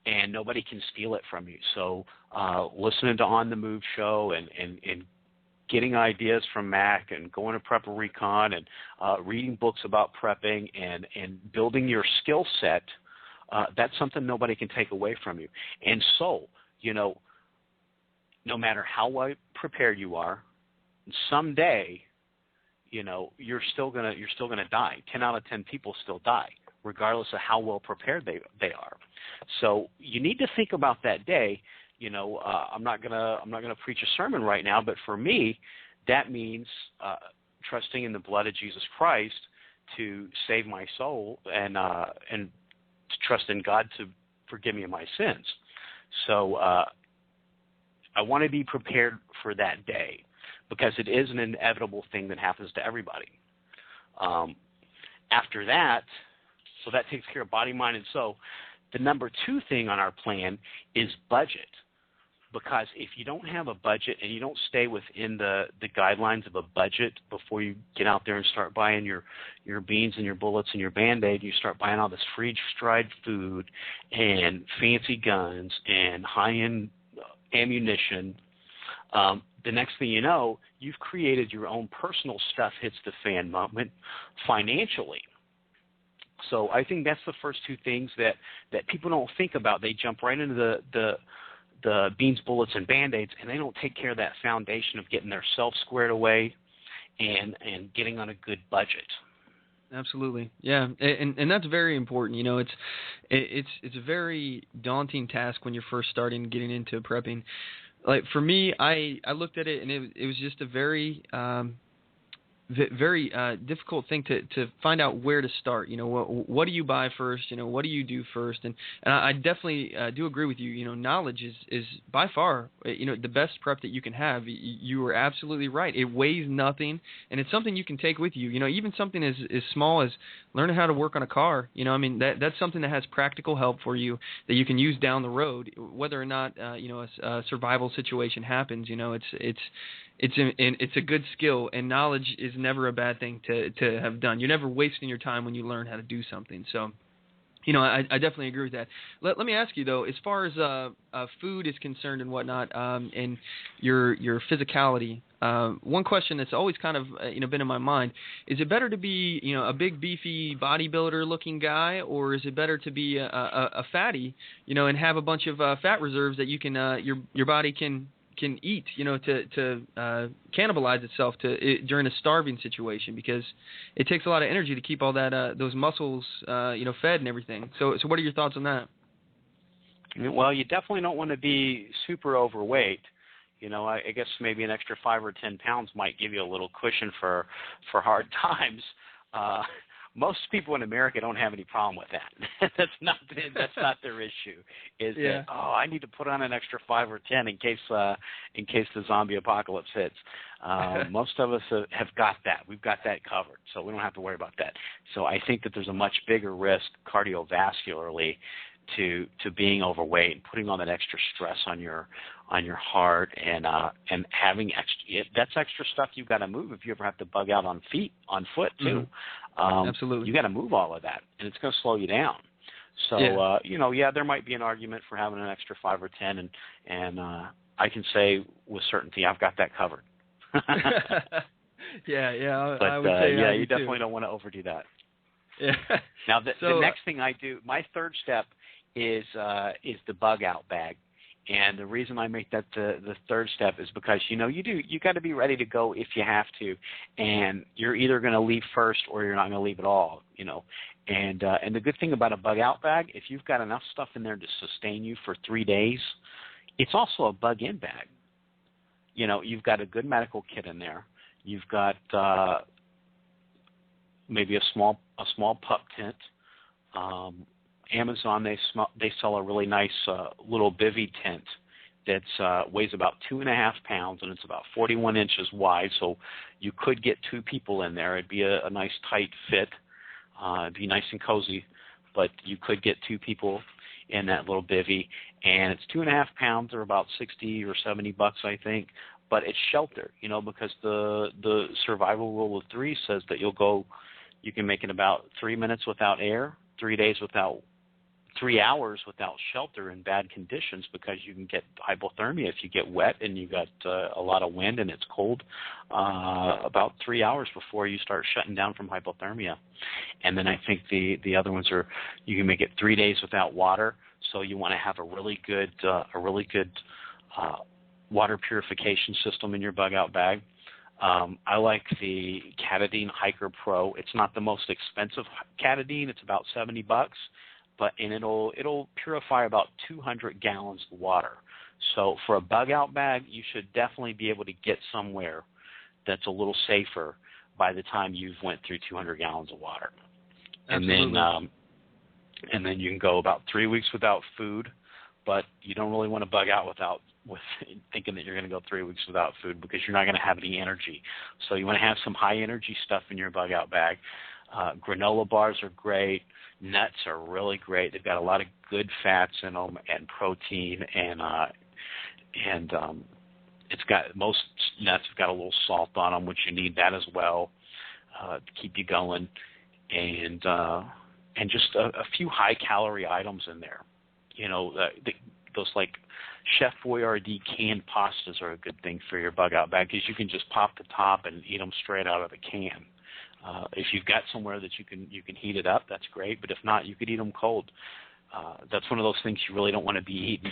and nobody can steal it from you. So listening to On the Move show and getting ideas from Mack, and going to Prepper Recon, and reading books about prepping, and building your skill set, that's something nobody can take away from you. And so, no matter how well prepared you are, someday, you're still gonna die. 10 out of 10 people still die, regardless of how well prepared they are. So you need to think about that day. I'm not gonna preach a sermon right now, but for me, that means trusting in the blood of Jesus Christ to save my soul, and to trust in God to forgive me of my sins. So I want to be prepared for that day, because it is an inevitable thing that happens to everybody. After that, so that takes care of body, mind, and soul. The number 2 thing on our plan is budget. Because if you don't have a budget, and you don't stay within the guidelines of a budget before you get out there and start buying your beans and your bullets and your Band-Aid, you start buying all this freeze-dried food and fancy guns and high-end ammunition, the next thing you know, you've created your own personal stuff hits the fan moment financially. So I think that's the first 2 things that people don't think about. They jump right into the beans, bullets, and Band-Aids, and they don't take care of that foundation of getting their self squared away and getting on a good budget. Absolutely, yeah, and that's very important. It's a very daunting task when you're first getting into prepping. Like for me, I looked at it, and it was just a very very difficult thing to find out where to start. What do you buy first? What do you do first? And I definitely do agree with you. Knowledge is by far, the best prep that you can have. You are absolutely right. It weighs nothing, and it's something you can take with you. Even something as small as learning how to work on a car. That's something that has practical help for you that you can use down the road, whether or not a survival situation happens. It's a good skill, and knowledge is never a bad thing to have done. You're never wasting your time when you learn how to do something. So, I definitely agree with that. Let me ask you though, as far as food is concerned and whatnot, and your physicality. One question that's always kind of been in my mind: is it better to be a big beefy bodybuilder looking guy, or is it better to be a fatty, and have a bunch of fat reserves that you can your body can eat, to cannibalize itself during a starving situation, because it takes a lot of energy to keep all that those muscles fed and everything. So what are your thoughts on that? Well, you definitely don't want to be super overweight. I guess maybe an extra 5 or 10 pounds might give you a little cushion for hard times. most people in America don't have any problem with that. That's not their issue. Is that I need to put on an extra 5 or 10 in case the zombie apocalypse hits. Most of us have got that. We've got that covered, so we don't have to worry about that. So I think that there's a much bigger risk cardiovascularly to being overweight and putting on that extra stress on your heart and having that's extra stuff you've got to move if you ever have to bug out on foot too. Absolutely. You got to move all of that, and it's going to slow you down. So there might be an argument for having an extra 5 or 10, and I can say with certainty I've got that covered. I would say you definitely don't want to overdo that. Yeah. Now the next thing I do, my third step is the bug out bag, and the reason I make that the third step is because you got to be ready to go if you have to, and you're either going to leave first or you're not going to leave at all, And the good thing about a bug out bag, if you've got enough stuff in there to sustain you for 3 days, it's also a bug in bag. You've got a good medical kit in there. You've got maybe a small pup tent. Amazon, they sell a really nice little bivy tent that weighs about 2.5 pounds, and it's about 41 inches wide, so you could get 2 people in there. It'd be a nice tight fit. It'd be nice and cozy, but you could get 2 people in that little bivy, and it's 2.5 pounds, or about $60 or $70, I think, but it's shelter, because the survival rule of 3 says that you can make it about 3 minutes without air, 3 hours without shelter in bad conditions, because you can get hypothermia if you get wet and you got a lot of wind and it's cold, about 3 hours before you start shutting down from hypothermia. And then I think the other ones are, you can make it 3 days without water, so you want to have a really good water purification system in your bug out bag. I like the Katadyn Hiker Pro. It's not the most expensive Katadyn. It's about $70, and it'll purify about 200 gallons of water. So for a bug out bag, you should definitely be able to get somewhere that's a little safer by the time you've went through 200 gallons of water. Absolutely. And then you can go about 3 weeks without food, but you don't really want to bug out with thinking that you're going to go 3 weeks without food, because you're not going to have any energy. So you want to have some high energy stuff in your bug out bag. Granola bars are great. Nuts are really great. They've got a lot of good fats in them and protein, and it's got, most nuts have got a little salt on them, which you need that as well to keep you going, and just a few high calorie items in there. Those like Chef Boyardee canned pastas are a good thing for your bug out bag, because you can just pop the top and eat them straight out of the can. If you've got somewhere that you can heat it up, that's great. But if not, you could eat them cold. That's one of those things you really don't want to be eating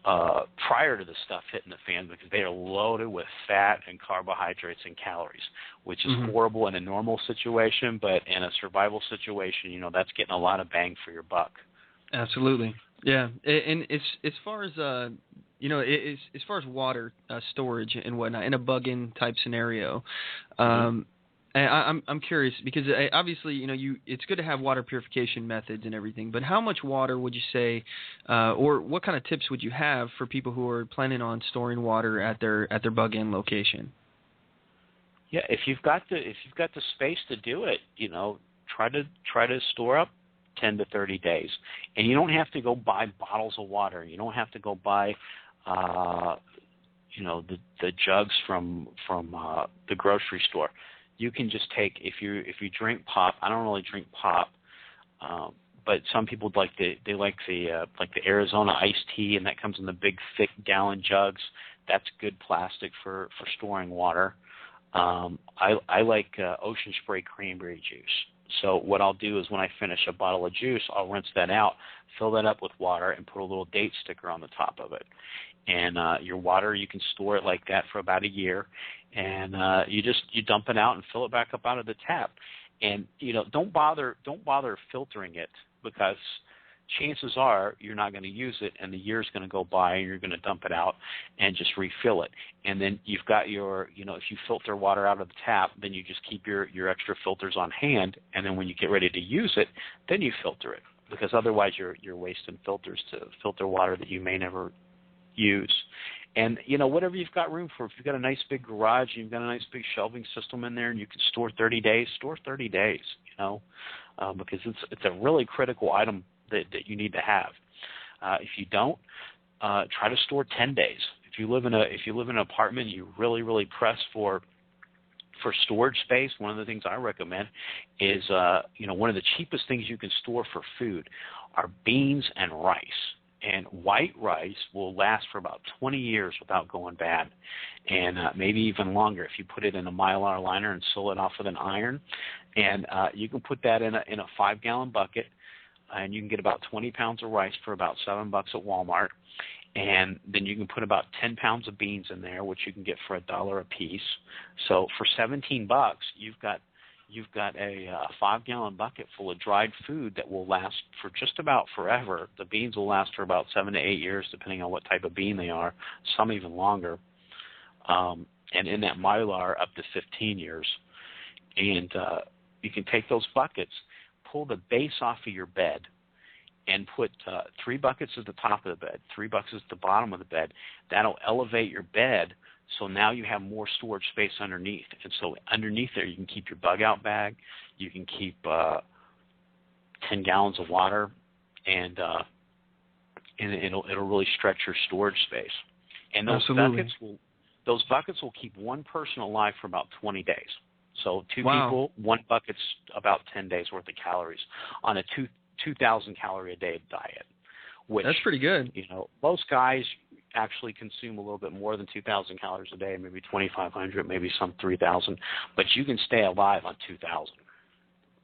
prior to the stuff hitting the fan, because they are loaded with fat and carbohydrates and calories, which is horrible in a normal situation. But in a survival situation, that's getting a lot of bang for your buck. Absolutely. Yeah, and as far as as far as water storage and whatnot in a bug-in type scenario, I'm curious, because obviously it's good to have water purification methods and everything, but how much water would you say, or what kind of tips would you have for people who are planning on storing water at their bug-in location? Yeah, if you've got the space to do it, try to store up 10 to 30 days. And you don't have to go buy bottles of water. You don't have to go buy, the jugs from the grocery store. You can just take, if you drink pop. I don't really drink pop, but some people like the Arizona iced tea, and that comes in the big thick gallon jugs. That's good plastic for storing water. I like Ocean Spray cranberry juice. So what I'll do is when I finish a bottle of juice, I'll rinse that out, fill that up with water, and put a little date sticker on the top of it. And your water, you can store it like that for about a year, and you dump it out and fill it back up out of the tap. And don't bother filtering it, because chances are you're not going to use it, and the year's going to go by, and you're going to dump it out and just refill it. And then you've got your, if you filter water out of the tap, then you just keep your extra filters on hand, and then when you get ready to use it, then you filter it, because otherwise you're wasting filters to filter water that you may never use. And, whatever you've got room for, if you've got a nice big garage, you've got a nice big shelving system in there, and you can store 30 days, store 30 days, because it's a really critical item that you need to have. If you don't, try to store 10 days. If you live in an apartment, you really press for storage space. One of the things I recommend is one of the cheapest things you can store for food are beans and rice. And white rice will last for about 20 years without going bad, and maybe even longer if you put it in a Mylar liner and seal it off with an iron. And you can put that in a 5-gallon bucket, and you can get about 20 pounds of rice for about $7 at Walmart. And then you can put about 10 pounds of beans in there, which you can get for $1 a piece. So for $17, you've got a 5-gallon bucket full of dried food that will last for just about forever. The beans will last for about 7 to 8 years, depending on what type of bean they are, some even longer. And in that Mylar, up to 15 years. And you can take those buckets, pull the base off of your bed, and put 3 buckets at the top of the bed, 3 buckets at the bottom of the bed. That'll elevate your bed, so now you have more storage space underneath. And so underneath there, you can keep your bug-out bag, you can keep 10 gallons of water, and it'll really stretch your storage space. And those buckets will keep one person alive for about 20 days. So 2 people, 1 bucket's about 10 days worth of calories on a 2,000 calorie a day diet. Which, that's pretty good. Most guys actually consume a little bit more than 2,000 calories a day, maybe 2,500, maybe some 3,000, but you can stay alive on 2,000.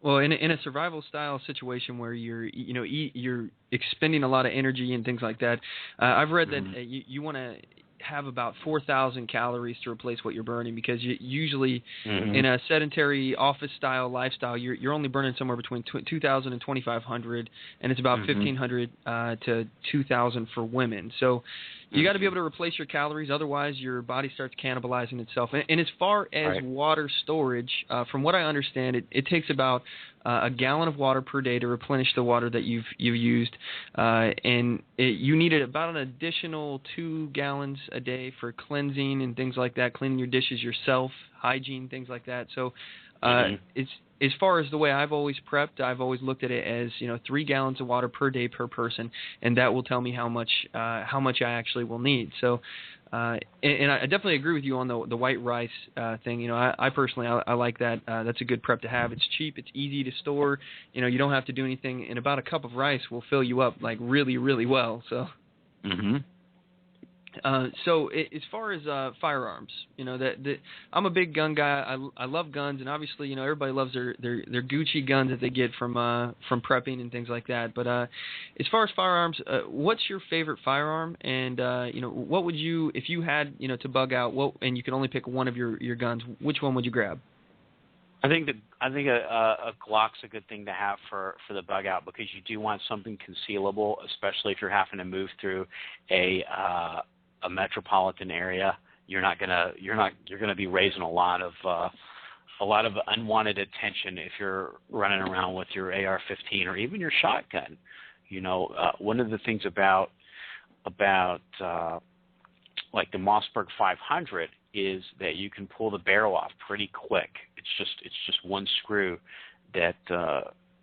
Well, in a survival style situation where you're expending a lot of energy and things like that, I've read that you want to have about 4,000 calories to replace what you're burning, because usually in a sedentary office-style lifestyle, you're only burning somewhere between 2,000 and 2,500, and it's about 1,500 to 2,000 for women. So you got to be able to replace your calories, otherwise your body starts cannibalizing itself. And as far as water storage, from what I understand, it takes about a gallon of water per day to replenish the water that you've used, and you need about an additional 2 gallons a day for cleansing and things like that, cleaning your dishes yourself, hygiene, things like that. So it's, as far as the way I've always prepped, I've always looked at it as 3 gallons of water per day per person, and that will tell me how much I actually will need. So. And I definitely agree with you on the white rice thing. I personally I like that. That's a good prep to have. It's cheap. It's easy to store. You don't have to do anything. And about a cup of rice will fill you up like really, really well. So. So as far as firearms, I'm a big gun guy. I love guns, and obviously, everybody loves their Gucci guns that they get from prepping and things like that. But as far as firearms, what's your favorite firearm? And what would you, if you had to bug out, and you could only pick one of your guns, which one would you grab? I think a Glock's a good thing to have for the bug out, because you do want something concealable, especially if you're having to move through a metropolitan area. You're gonna be raising a lot of unwanted attention if you're running around with your AR-15 or even your shotgun. One of the things about like the Mossberg 500 is that you can pull the barrel off pretty quick. It's just one screw that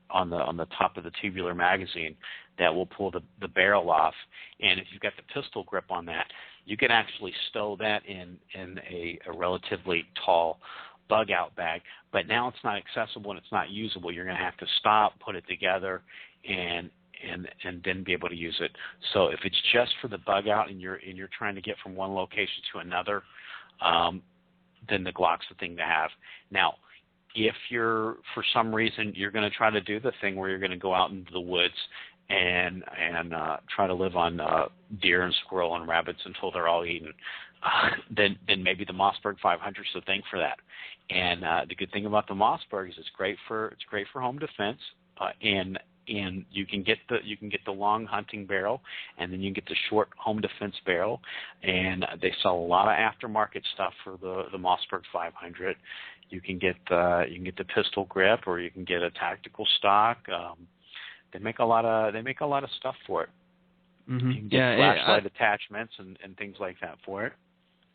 on the top of the tubular magazine that will pull the barrel off. And if you've got the pistol grip on that, you can actually stow that in a relatively tall bug-out bag. But now it's not accessible and it's not usable. You're going to have to stop, put it together, and then be able to use it. So if it's just for the bug-out and you're trying to get from one location to another, then the Glock's the thing to have. Now, if you're, for some reason, you're going to try to do the thing where you're going to go out into the woods and try to live on deer and squirrel and rabbits until they're all eaten, then maybe the Mossberg 500 is the thing for that. And the good thing about the Mossberg is it's great for home defense, and and you can get the long hunting barrel, and then you can get the short home defense barrel, and they sell a lot of aftermarket stuff for the Mossberg 500. You can get the pistol grip, or you can get a tactical stock. They make a lot of stuff for it. Mm-hmm. You can get flashlight attachments and things like that for it.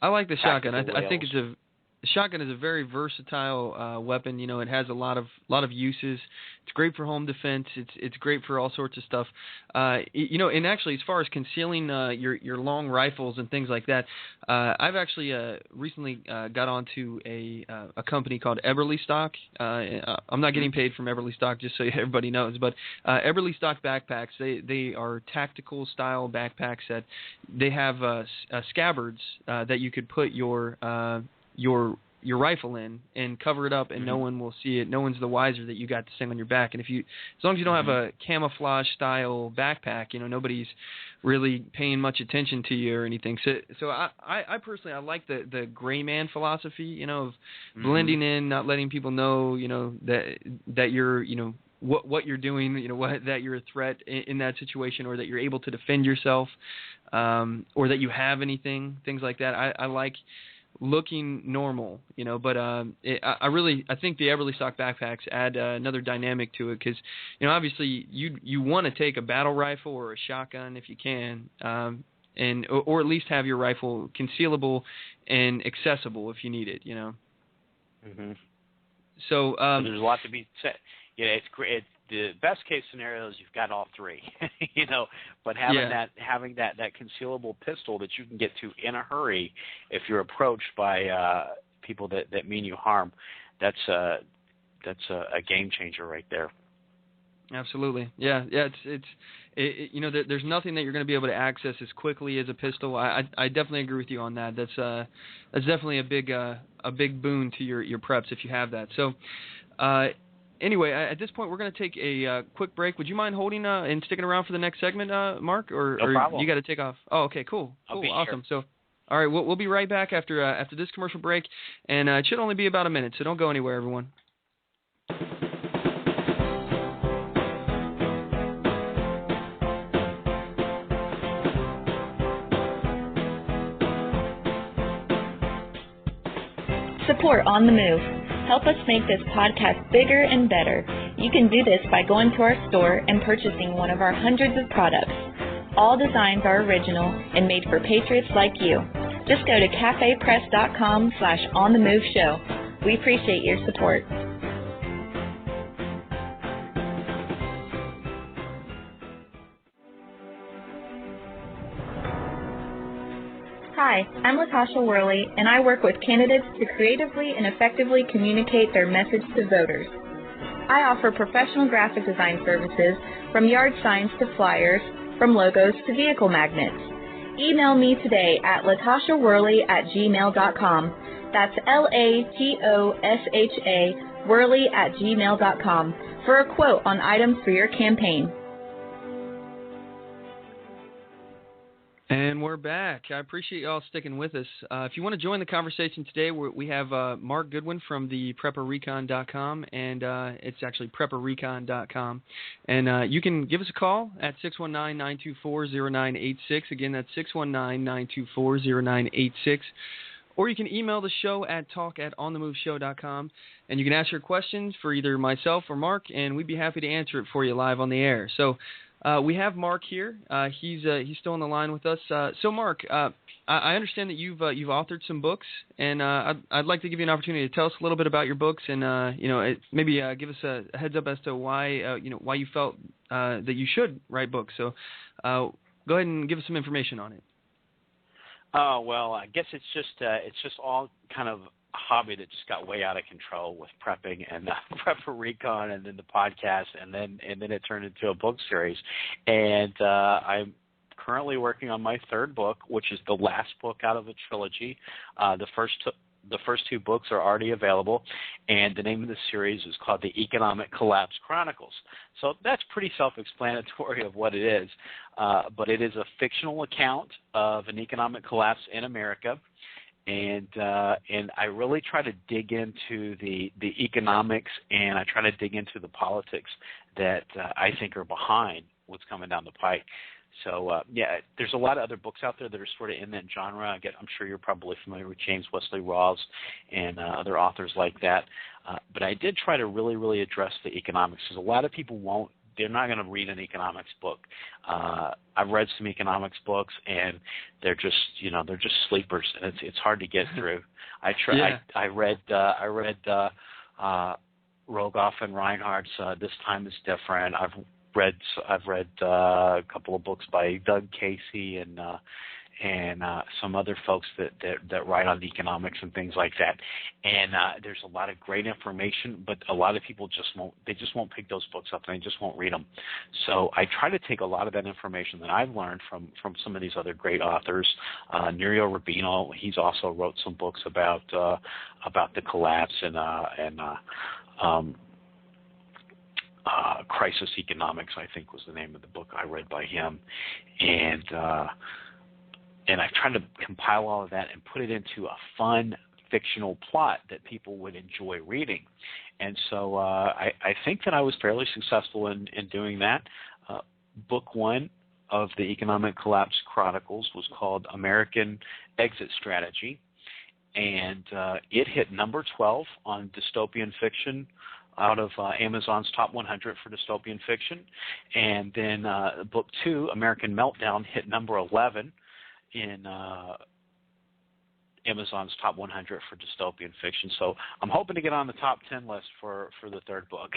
I like the shotgun. I think shotgun is a very versatile weapon. You know, it has a lot of uses. It's great for home defense. It's great for all sorts of stuff. You know, and actually, as far as concealing your long rifles and things like that, I've actually recently got onto a company called Eberly Stock. I'm not getting paid from Eberly Stock, just so everybody knows. But Eberly Stock backpacks, they are tactical style backpacks that they have scabbards that you could put your rifle in and cover it up, and no one will see it. No one's the wiser that you got this thing on your back. And as long as you don't have a camouflage style backpack, you know, nobody's really paying much attention to you or anything. So I personally, I like the gray man philosophy, you know, of blending in, not letting people know, you know, that you're, you know, what you're doing, you know, that you're a threat in that situation, or that you're able to defend yourself, or that you have anything, things like that. I like looking normal, you know, but I think the Eberly Stock backpacks add another dynamic to it, because, you know, obviously you want to take a battle rifle or a shotgun if you can, or at least have your rifle concealable and accessible if you need it, you know. Mm-hmm. So there's a lot to be said. Yeah, it's great. The best case scenario is you've got all three, you know. But having that concealable pistol that you can get to in a hurry if you're approached by people that mean you harm, that's a game changer right there. Absolutely, yeah. It's you know, there's nothing that you're going to be able to access as quickly as a pistol. I definitely agree with you on that. That's definitely a big boon to your preps if you have that. So. Anyway, at this point, we're going to take a quick break. Would you mind holding and sticking around for the next segment, Mark? No problem. You got to take off? Oh, okay, cool. Awesome. Sure. So, all right, we'll be right back after this commercial break, and it should only be about a minute, so don't go anywhere, everyone. Support On the Move. Help us make this podcast bigger and better. You can do this by going to our store and purchasing one of our hundreds of products. All designs are original and made for patriots like you. Just go to cafepress.com/onthemoveshow. We appreciate your support. Hi, I'm Latasha Worley, and I work with candidates to creatively and effectively communicate their message to voters. I offer professional graphic design services, from yard signs to flyers, from logos to vehicle magnets. Email me today at latashaworley@gmail.com. That's LATOSHA Worley@gmail.com for a quote on items for your campaign. And we're back. I appreciate y'all sticking with us. If you want to join the conversation today, we have Mark Goodwin from the prepperrecon.com, and it's actually prepperrecon.com. And you can give us a call at 619-924-0986. Again, that's 619-924-0986. Or you can email the show at talk@onthemoveshow.com, and you can ask your questions for either myself or Mark, and we'd be happy to answer it for you live on the air. So we have Mark here. He's still on the line with us. So Mark, I understand that you've authored some books, and I'd like to give you an opportunity to tell us a little bit about your books, and maybe give us a heads up as to why why you felt that you should write books. So go ahead and give us some information on it. Oh, well, I guess it's just all kind of a hobby that just got way out of control with prepping and Prepper Recon, and then the podcast, and then it turned into a book series. And I'm currently working on my third book, which is the last book out of the trilogy. The first two books are already available, and the name of the series is called The Economic Collapse Chronicles. So that's pretty self-explanatory of what it is, but it is a fictional account of an economic collapse in America, And I really try to dig into the economics, and I try to dig into the politics that I think are behind what's coming down the pike. So, there's a lot of other books out there that are sort of in that genre. I'm sure you're probably familiar with James Wesley Rawls and other authors like that. But I did try to really, really address the economics, because a lot of people they're not going to read an economics book. I've read some economics books, and they're just sleepers, and it's hard to get through. I read Rogoff and Reinhardt's This Time Is Different. I've read a couple of books by Doug Casey and some other folks that write on economics and things like that. And there's a lot of great information, but a lot of people just won't pick those books up, and they just won't read them. So I try to take a lot of that information that I've learned from some of these other great authors. Nerio Rubino, he's also wrote some books about the collapse and Crisis Economics, I think was the name of the book I read by him. And I've tried to compile all of that and put it into a fun fictional plot that people would enjoy reading. And so I think that I was fairly successful in doing that. Book one of the Economic Collapse Chronicles was called American Exit Strategy, and it hit number 12 on dystopian fiction out of Amazon's top 100 for dystopian fiction. And then book two, American Meltdown, hit number 11 in Amazon's top 100 for dystopian fiction. So I'm hoping to get on the top 10 list for the third book.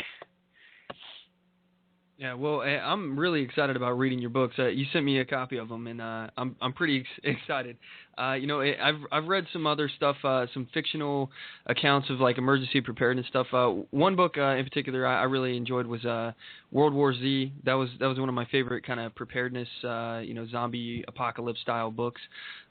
Yeah, well, I'm really excited about reading your books. You sent me a copy of them, and I'm pretty excited. I've read some other stuff, some fictional accounts of like emergency preparedness stuff. One book in particular I really enjoyed was World War Z. That was one of my favorite kind of preparedness, zombie apocalypse style books.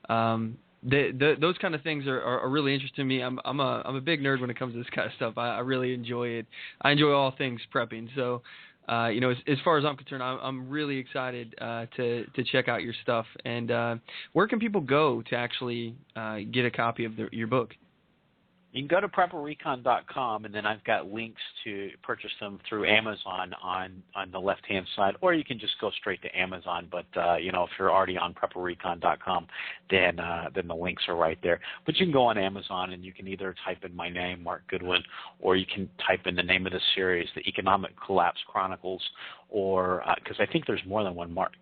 Those kind of things are really interesting to me. I'm a big nerd when it comes to this kind of stuff. I really enjoy it. I enjoy all things prepping. So. As far as I'm concerned, I'm really excited to check out your stuff. And where can people go to actually get a copy of your book? You can go to prepperrecon.com, and then I've got links to purchase them through Amazon on the left-hand side, or you can just go straight to Amazon. But if you're already on prepperrecon.com, then the links are right there. But you can go on Amazon, and you can either type in my name, Mark Goodwin, or you can type in the name of the series, the Economic Collapse Chronicles, or because I think there's more than one Mark.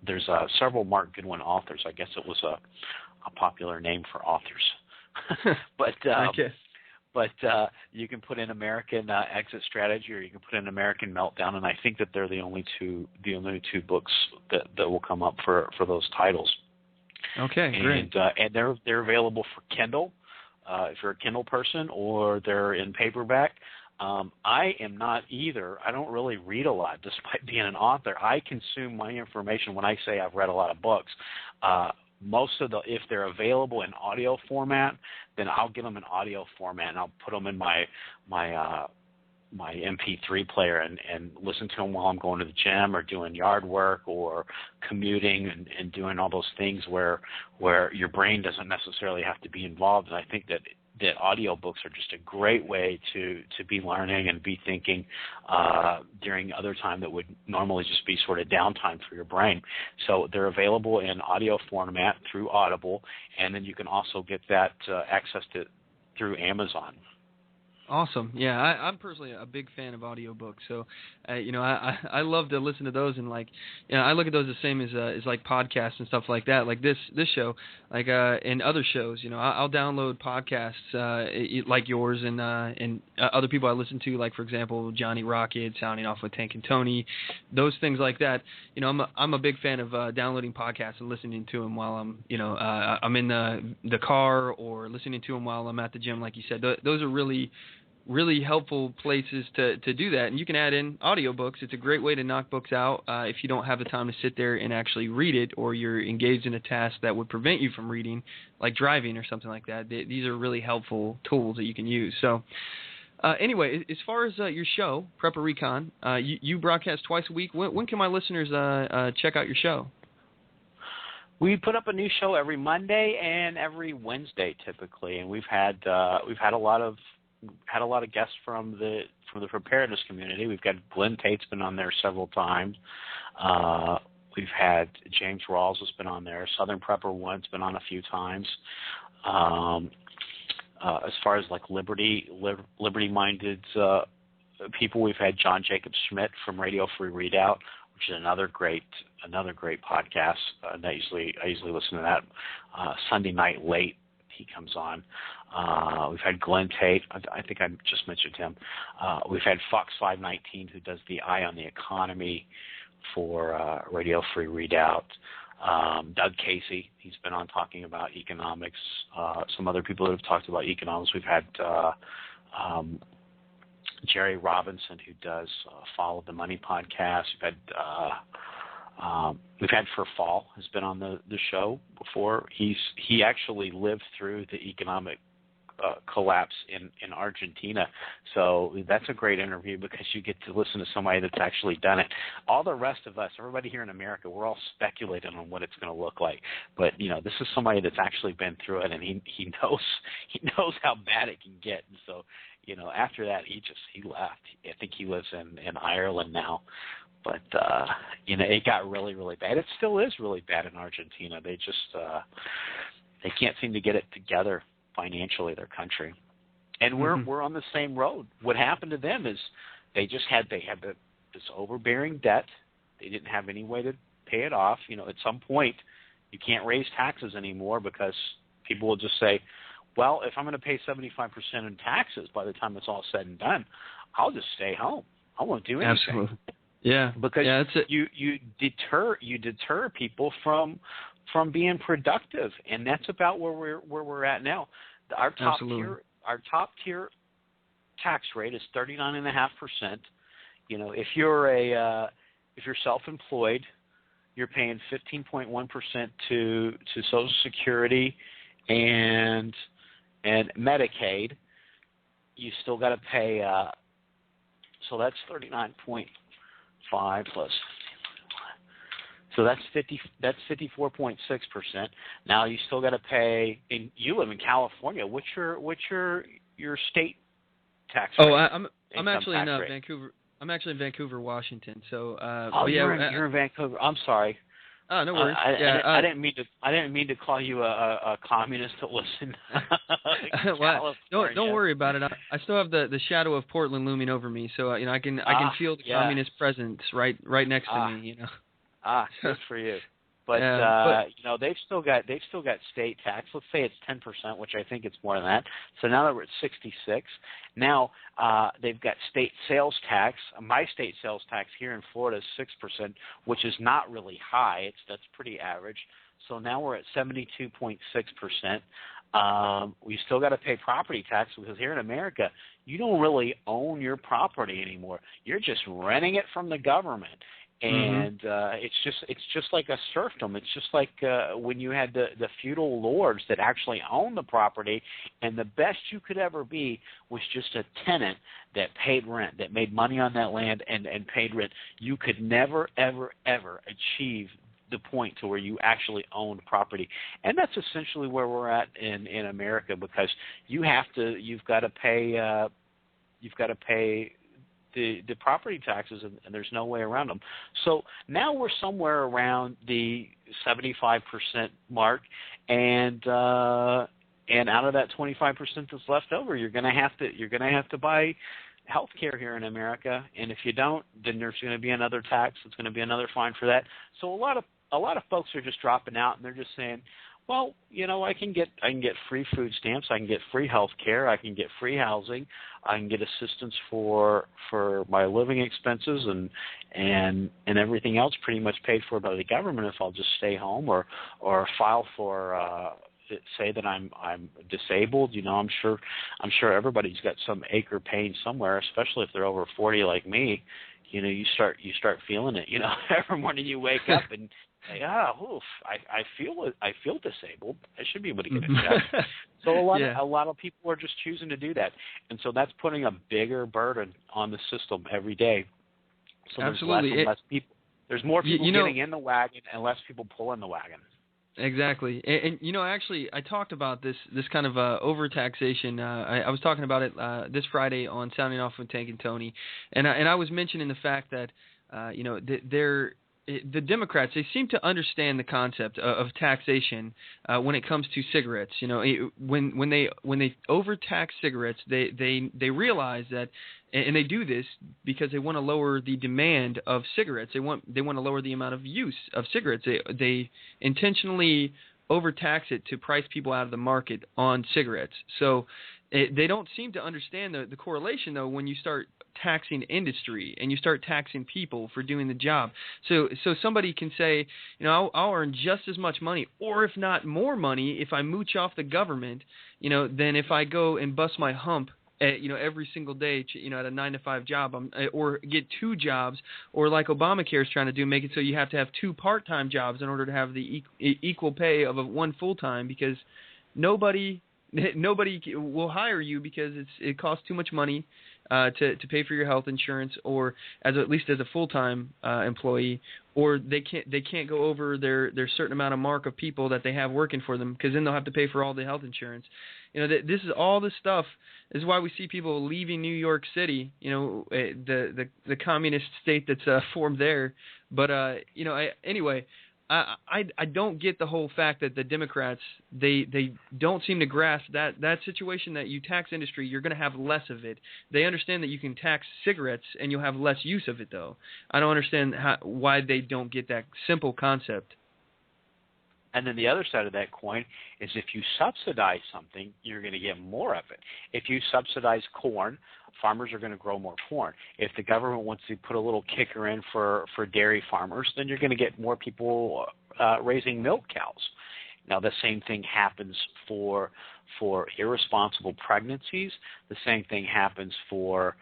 There's several Mark Goodwin authors. I guess it was a popular name for authors. But you can put in American Exit Strategy, or you can put in American Meltdown, and I think that they're the only two books that will come up for those titles. Okay, great. And they're available for Kindle if you're a Kindle person, or they're in paperback. I am not either. I don't really read a lot, despite being an author. I consume my information. When I say I've read a lot of books, if they're available in audio format, then I'll get them in audio format, and I'll put them in my MP3 player and listen to them while I'm going to the gym or doing yard work or commuting and doing all those things where your brain doesn't necessarily have to be involved. And I think that audio books are just a great way to be learning and be thinking during other time that would normally just be sort of downtime for your brain. So they're available in audio format through Audible, and then you can also get that access to through Amazon. Awesome. Yeah, I'm personally a big fan of audiobooks. So, I love to listen to those, and I look at those the same as like podcasts and stuff like that. Like this show, and other shows. I'll download podcasts like yours and other people I listen to, like for example Johnny Rocket, Sounding Off with Tank and Tony, those things like that. I'm a big fan of downloading podcasts and listening to them while I'm I'm in the car, or listening to them while I'm at the gym, like you said. Those are really helpful places to do that. And you can add in audiobooks. It's a great way to knock books out if you don't have the time to sit there and actually read it, or you're engaged in a task that would prevent you from reading, like driving or something like that. These are really helpful tools that you can use. So anyway, as far as your show, Prepper Recon, you broadcast twice a week. When can my listeners check out your show? We put up a new show every Monday and every Wednesday typically, and we've had a lot of guests from the preparedness community. We've got Glenn Tate's been on there several times. We've had James Rawls has been on there. Southern Prepper One's been on a few times. As far as like liberty-minded people, we've had John Jacob Schmidt from Radio Free Readout, which is another great podcast. I usually listen to that Sunday night late. He comes on. We've had Glenn Tate. I think I just mentioned him. We've had Fox 519, who does the Eye on the Economy for Radio Free Readout. Doug Casey, he's been on talking about economics. Some other people that have talked about economics. We've had Jerry Robinson, who does Follow the Money podcast. We've had For Fall has been on the show before. He actually lived through the economic collapse in Argentina. So that's a great interview because you get to listen to somebody that's actually done it. All the rest of us, everybody here in America, we're all speculating on what it's going to look like. But this is somebody that's actually been through it, and he knows how bad it can get. And so after that, he left. I think he lives in Ireland now. But it got really, really bad. It still is really bad in Argentina. They just they can't seem to get it together financially, their country. And we're on the same road. What happened to them is they had this overbearing debt. They didn't have any way to pay it off. At some point, you can't raise taxes anymore because people will just say, well, if I'm going to pay 75% in taxes by the time it's all said and done, I'll just stay home. I won't do anything. Absolutely. Yeah. Because you deter people from being productive, and that's about where we're at now. Our top tier tax rate is 39.5%. If you're self-employed, you're paying 15.1% to Social Security and Medicaid. You still got to pay. So that's 39.5 plus. So that's 54.6%. Now you still got to pay. And you live in California. What's your state tax rate? I'm actually in Vancouver. I'm actually in Vancouver, Washington. So you're in Vancouver. I'm sorry. Oh, no worries. I didn't mean to call you a communist to listen. Well, don't worry about it. I still have the shadow of Portland looming over me, so I can feel the communist presence right next to me. Good for you. But they've still got state tax. Let's say it's 10%, which I think it's more than that. So now that we're at 66. Now they've got state sales tax. My state sales tax here in Florida is 6%, which is not really high. That's pretty average. So now we're at 72.6%. We still got to pay property tax because here in America, you don't really own your property anymore. You're just renting it from the government. And it's just like a serfdom. It's just like when you had the feudal lords that actually owned the property, and the best you could ever be was just a tenant that paid rent, that made money on that land and paid rent. You could never, ever, ever achieve the point to where you actually owned property. And that's essentially where we're at in America, because you've got to pay the property taxes, and there's no way around them. So now we're somewhere around the 75% mark, and out of that 25% that's left over, you're going to have to buy health care here in America, and if you don't, then there's going to be another tax. It's going to be another fine for that. So a lot of folks are just dropping out, and they're just saying, well, I can get free food stamps, I can get free health care, I can get free housing, I can get assistance for my living expenses and everything else pretty much paid for by the government if I'll just stay home or file for say that I'm disabled. I'm sure everybody's got some ache or pain somewhere, especially if they're over 40 like me. You start feeling it. Every morning you wake up and say, I feel disabled. I should be able to get a check. So a lot of people are just choosing to do that, and so that's putting a bigger burden on the system every day. So absolutely, there's less people. There's more people getting in the wagon and less people pulling the wagon. Exactly. And you know, actually, I talked about this kind of overtaxation. I was talking about it this Friday on Sounding Off with Tank and Tony, and I was mentioning the fact that you know, the Democrats, they seem to understand the concept of taxation when it comes to cigarettes. You know, when they overtax cigarettes, they realize that, and they do this because they want to lower the demand of cigarettes. They want to lower the amount of use of cigarettes. They intentionally overtax it to price people out of the market on cigarettes. So they don't seem to understand the correlation, though, when you start taxing industry and you start taxing people for doing the job. So somebody can say, you know, I'll earn just as much money, or if not more money, if I mooch off the government, you know, than if I go and bust my hump you know, every single day, you know, at a 9-to-5 job, or get 2 jobs, or like Obamacare is trying to do, make it so you have to have 2 part-time jobs in order to have the equal pay of one full-time, because nobody will hire you because it costs too much money to pay for your health insurance, or at least as a full-time employee, or they can't go over their certain amount of mark of people that they have working for them, because then they'll have to pay for all the health insurance. You know, this is all this stuff. This is why we see people leaving New York City, you know, the communist state that's formed there. But you know, anyway, I don't get the whole fact that the Democrats, they don't seem to grasp that situation, that you tax industry, you're going to have less of it. They understand that you can tax cigarettes and you'll have less use of it, though. I don't understand why they don't get that simple concept. And then the other side of that coin is, if you subsidize something, you're going to get more of it. If you subsidize corn, farmers are going to grow more corn. If the government wants to put a little kicker in for dairy farmers, then you're going to get more people raising milk cows. Now, the same thing happens for irresponsible pregnancies. The same thing happens for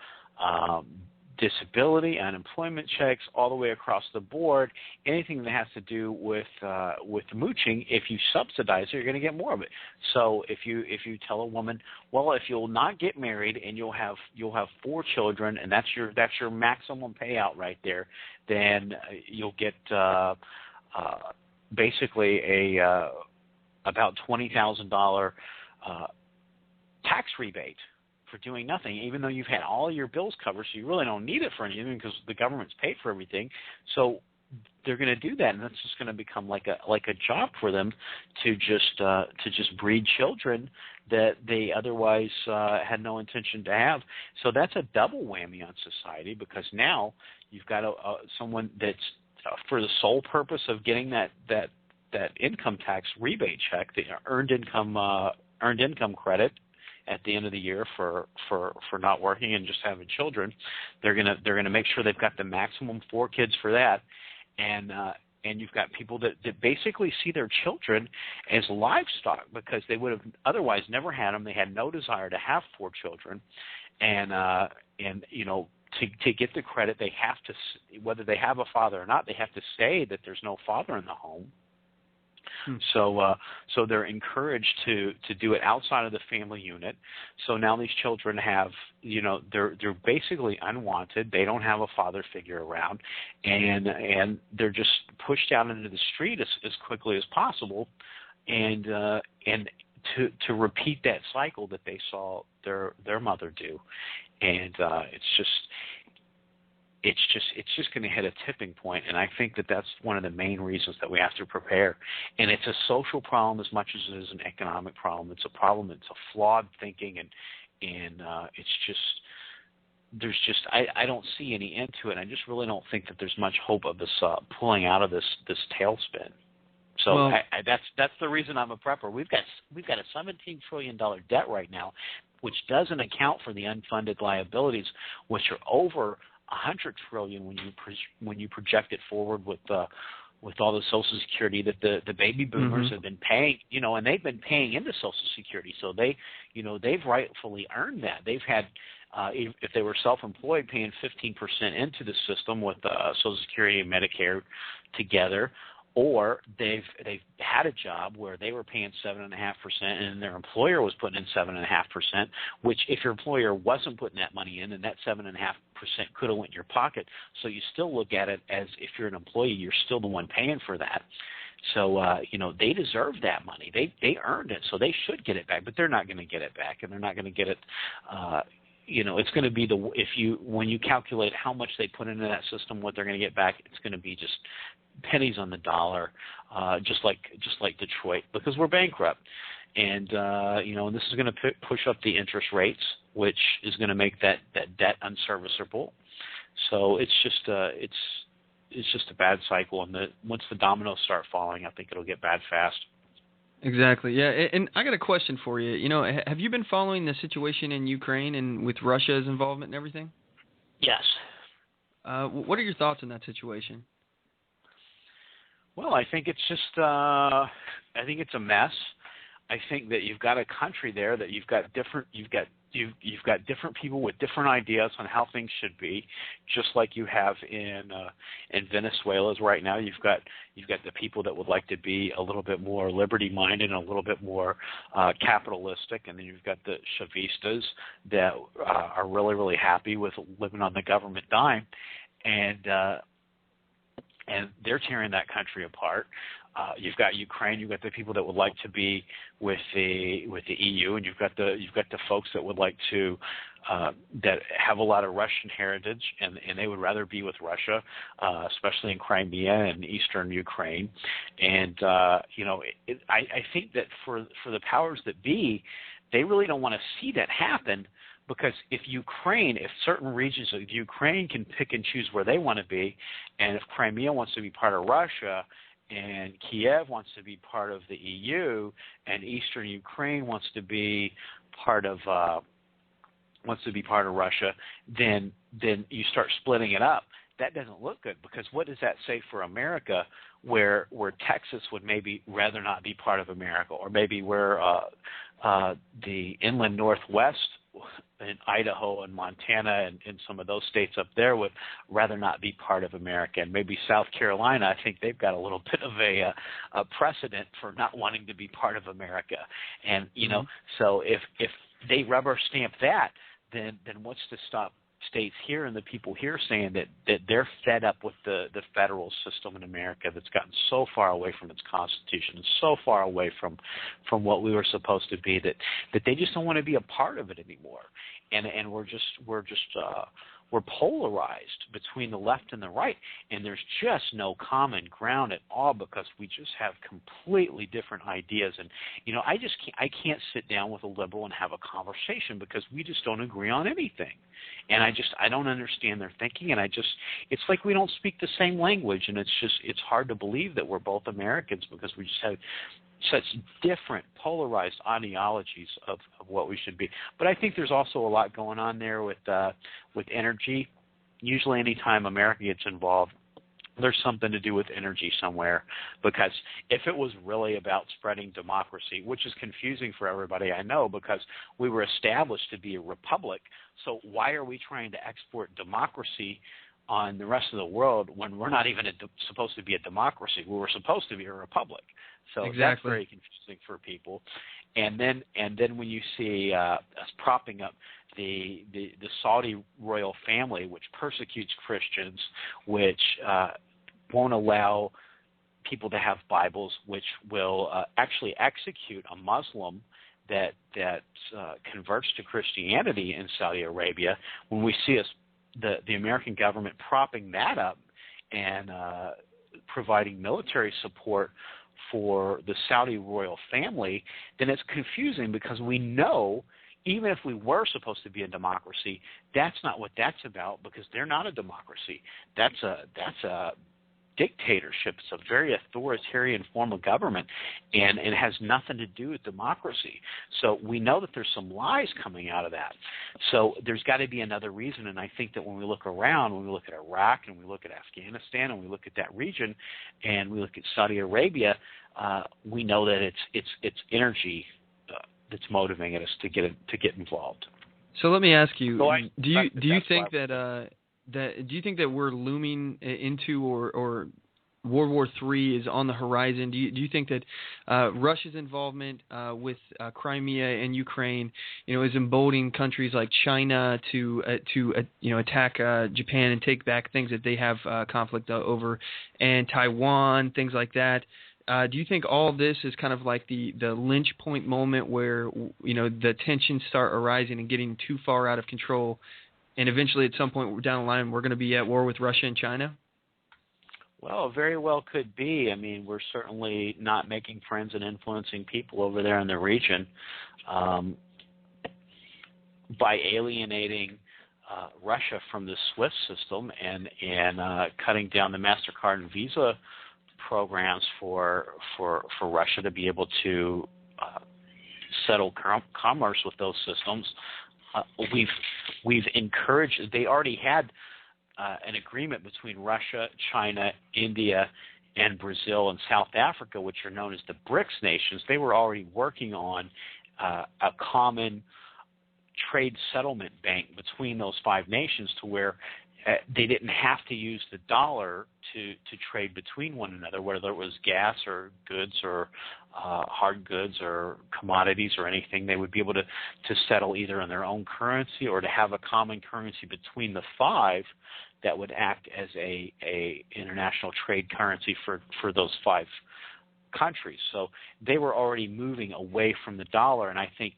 disability, unemployment checks, all the way across the board. Anything that has to do with mooching, if you subsidize it, you're going to get more of it. So if you tell a woman, well, if you'll not get married and you'll have 4 children, and that's your maximum payout right there, then you'll get basically about $20,000 tax rebate for doing nothing, even though you've had all your bills covered, so you really don't need it for anything because the government's paid for everything. So they're going to do that, and that's just going to become like a job for them to just breed children that they otherwise had no intention to have. So that's a double whammy on society, because now you've got someone that's for the sole purpose of getting that income tax rebate check, the earned income credit at the end of the year for not working and just having children. They're gonna make sure they've got the maximum 4 kids for that, and you've got people that basically see their children as livestock, because they would have otherwise never had them. They had no desire to have 4 children, and you know, to get the credit, they have to, whether they have a father or not, they have to say that there's no father in the home. So they're encouraged to do it outside of the family unit. So now these children have, you know, they're basically unwanted. They don't have a father figure around, and they're just pushed out into the street as quickly as possible, and to repeat that cycle that they saw their mother do, and it's just going to hit a tipping point, and I think that that's one of the main reasons that we have to prepare. And it's a social problem as much as it is an economic problem. It's a problem. It's a flawed thinking, and it's just I don't see any end to it. I just really don't think that there's much hope of us pulling out of this tailspin. So well, that's the reason I'm a prepper. We've got a $17 trillion debt right now, which doesn't account for the unfunded liabilities, which are over $100 trillion when you project it forward with all the Social Security that the baby boomers have been paying, you know, and they've been paying into Social Security, so they've rightfully earned that. They've had if they were self-employed, paying 15% into the system with Social Security and Medicare together, or they've had a job where they were paying 7.5% and their employer was putting in 7.5%, which if your employer wasn't putting that money in, then that 7.5% could have went in your pocket. So you still look at it as if you're an employee, you're still the one paying for that. So, they deserve that money. They earned it, so they should get it back. But they're not going to get it back, and they're not going to get it. It's going to be when you calculate how much they put into that system, what they're going to get back, it's going to be just pennies on the dollar, just like Detroit, because we're bankrupt. And and this is going to push up the interest rates, which is going to make that debt unserviceable. So it's just a bad cycle, and once the dominoes start falling, I think it'll get bad fast. Exactly. Yeah, and I got a question for you. Have you been following the situation in Ukraine and with Russia's involvement and everything? Yes. What are your thoughts on that situation? Well, I think it's just I think it's a mess. I think that you've got a country there that you've got different people with different ideas on how things should be, just like you have in Venezuela right now. You've got the people that would like to be a little bit more liberty-minded and a little bit more capitalistic, and then you've got the Chavistas that are really, really happy with living on the government dime, and they're tearing that country apart. You've got Ukraine. You've got the people that would like to be with the EU, and you've got the folks that would like to that have a lot of Russian heritage, and they would rather be with Russia, especially in Crimea and eastern Ukraine. And I think that for the powers that be, they really don't want to see that happen. Because if certain regions of Ukraine can pick and choose where they want to be, and if Crimea wants to be part of Russia, and Kiev wants to be part of the EU, and eastern Ukraine wants to be part of Russia, then you start splitting it up. That doesn't look good, because what does that say for America, where Texas would maybe rather not be part of America, or maybe where the inland Northwest in Idaho and Montana and some of those states up there would rather not be part of America. And maybe South Carolina, I think they've got a little bit of a precedent for not wanting to be part of America. And, so if they rubber stamp that, then what's to stop states here and the people here saying that they're fed up with the federal system in America that's gotten so far away from its Constitution and so far away from what we were supposed to be, that they just don't want to be a part of it anymore. And we're polarized between the left and the right, and there's just no common ground at all, because we just have completely different ideas. And I can't sit down with a liberal and have a conversation, because we just don't agree on anything. And I don't understand their thinking, and it's like we don't speak the same language, and it's hard to believe that we're both Americans, because we just have such different polarized ideologies of what we should be. But I think there's also a lot going on there with energy. Usually anytime America gets involved, there's something to do with energy somewhere, because if it was really about spreading democracy, which is confusing for everybody, I know, because we were established to be a republic, so why are we trying to export democracy on the rest of the world when we're not even supposed to be a democracy? We were supposed to be a republic. So exactly. That's very confusing for people. And then when you see us propping up the Saudi royal family, which persecutes Christians, which won't allow people to have Bibles, which will actually execute a Muslim that converts to Christianity in Saudi Arabia, when we see the American government propping that up and providing military support for the Saudi royal family, then it's confusing, because we know, even if we were supposed to be a democracy, that's not what that's about, because they're not a democracy. That's a dictatorship. It's a very authoritarian form of government, and it has nothing to do with democracy. So we know that there's some lies coming out of that. So there's got to be another reason, and I think that when we look around, when we look at Iraq and we look at Afghanistan and we look at that region and we look at Saudi Arabia, we know that it's energy that's motivating us to get involved. So let me ask you: do you think that we're looming into, or World War III is on the horizon? Do you think that Russia's involvement with Crimea and Ukraine, is emboldening countries like China to attack Japan and take back things that they have conflict over, and Taiwan, things like that? do you think all of this is kind of like the lynch point moment where, the tensions start arising and getting too far out of control, and eventually at some point down the line we're going to be at war with Russia and China? Well, it very well could be. I mean, we're certainly not making friends and influencing people over there in the region by alienating Russia from the SWIFT system and cutting down the MasterCard and Visa programs for Russia to be able to settle commerce with those systems. We've encouraged. They already had an agreement between Russia, China, India, and Brazil and South Africa, which are known as the BRICS nations. They were already working on a common trade settlement bank between those 5 nations to where they didn't have to use the dollar to trade between one another, whether it was gas or goods or hard goods or commodities or anything. They would be able to settle either in their own currency or to have a common currency between the 5 that would act as a international trade currency for those 5 countries. So they were already moving away from the dollar, and I think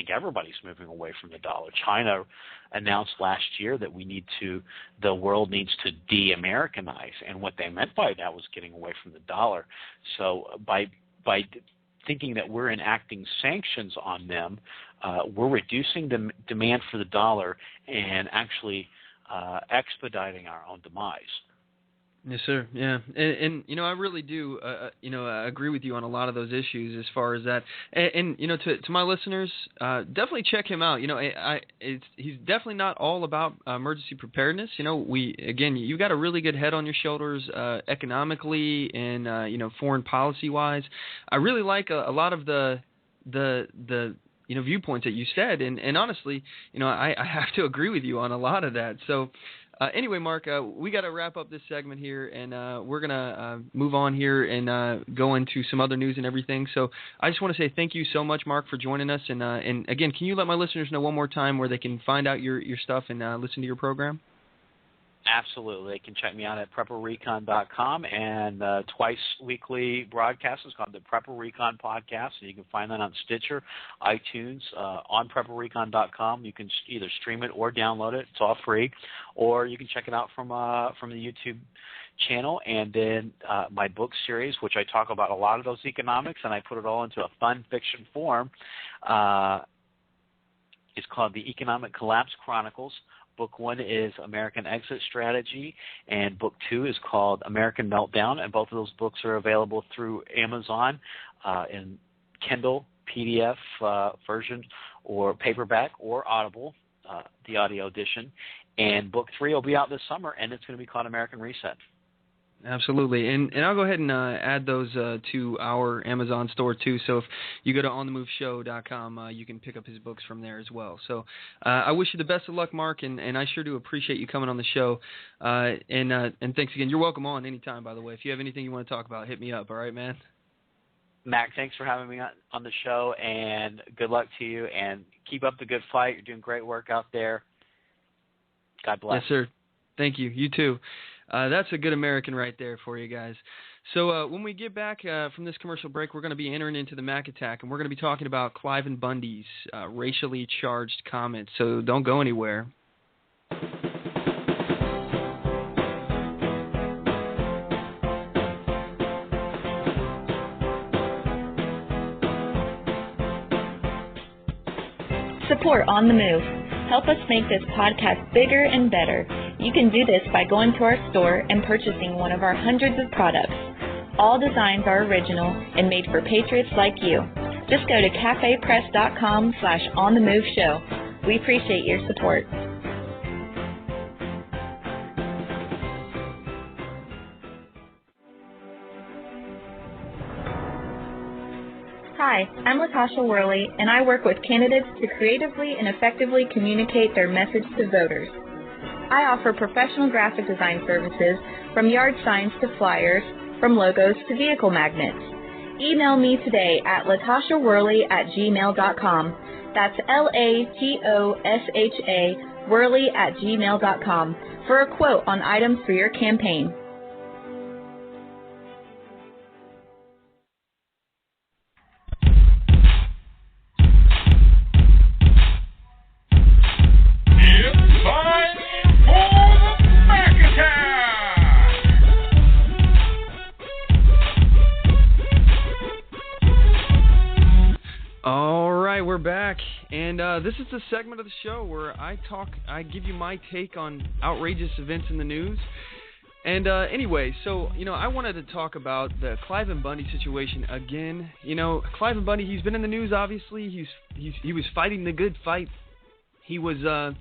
everybody's moving away from the dollar. China announced last year that the world needs to de-Americanize, and what they meant by that was getting away from the dollar. So by thinking that we're enacting sanctions on them, we're reducing the demand for the dollar and actually expediting our own demise. Yes, sir. Yeah, and I really do, agree with you on a lot of those issues as far as that. And to my listeners, definitely check him out. He's definitely not all about emergency preparedness. You got a really good head on your shoulders, economically and foreign policy wise. I really like a lot of the viewpoints that you said, and honestly, I have to agree with you on a lot of that. So. Anyway, Mark, we got to wrap up this segment here, and we're going to move on here and go into some other news and everything. So I just want to say thank you so much, Mark, for joining us. And again, can you let my listeners know one more time where they can find out your stuff and listen to your program? Absolutely. They can check me out at prepperrecon.com, and twice weekly broadcast is called the Prepper Recon Podcast, and you can find that on Stitcher, iTunes, on prepperrecon.com. You can either stream it or download it. It's all free, or you can check it out from the YouTube channel. And then my book series, which I talk about a lot of those economics, and I put it all into a fun fiction form, is called The Economic Collapse Chronicles. Book 1 is American Exit Strategy, and Book 2 is called American Meltdown, and both of those books are available through Amazon in Kindle, PDF version, or paperback, or Audible, the audio edition. And Book 3 will be out this summer, and it's going to be called American Reset. Absolutely, and I'll go ahead and add those to our Amazon store too. So if you go to onthemoveshow.com, you can pick up his books from there as well. So I wish you the best of luck, Mark, and I sure do appreciate you coming on the show. And thanks again. You're welcome on anytime, by the way. If you have anything you want to talk about, hit me up. All right, man. Mack, thanks for having me on the show, and good luck to you. And keep up the good fight. You're doing great work out there. God bless. Yes, sir. Thank you. You too. That's a good American right there for you guys. So when we get back from this commercial break, we're going to be entering into the Mack attack, and we're going to be talking about Cliven Bundy's racially charged comments. So don't go anywhere. Support On the Move. Help us make this podcast bigger and better. You can do this by going to our store and purchasing one of our hundreds of products. All designs are original and made for patriots like you. Just go to cafepress.com/onthemoveshow. We appreciate your support. Hi, I'm Latasha Worley, and I work with candidates to creatively and effectively communicate their message to voters. I offer professional graphic design services, from yard signs to flyers, from logos to vehicle magnets. Email me today at latashaworley@gmail.com. That's LATOSHA Worley@gmail.com for a quote on items for your campaign. we're back, and this is the segment of the show where I give you my take on outrageous events in the news. And anyway, so, I wanted to talk about the Cliven Bundy situation again. Cliven Bundy, he's been in the news, obviously. He was fighting the good fight. He was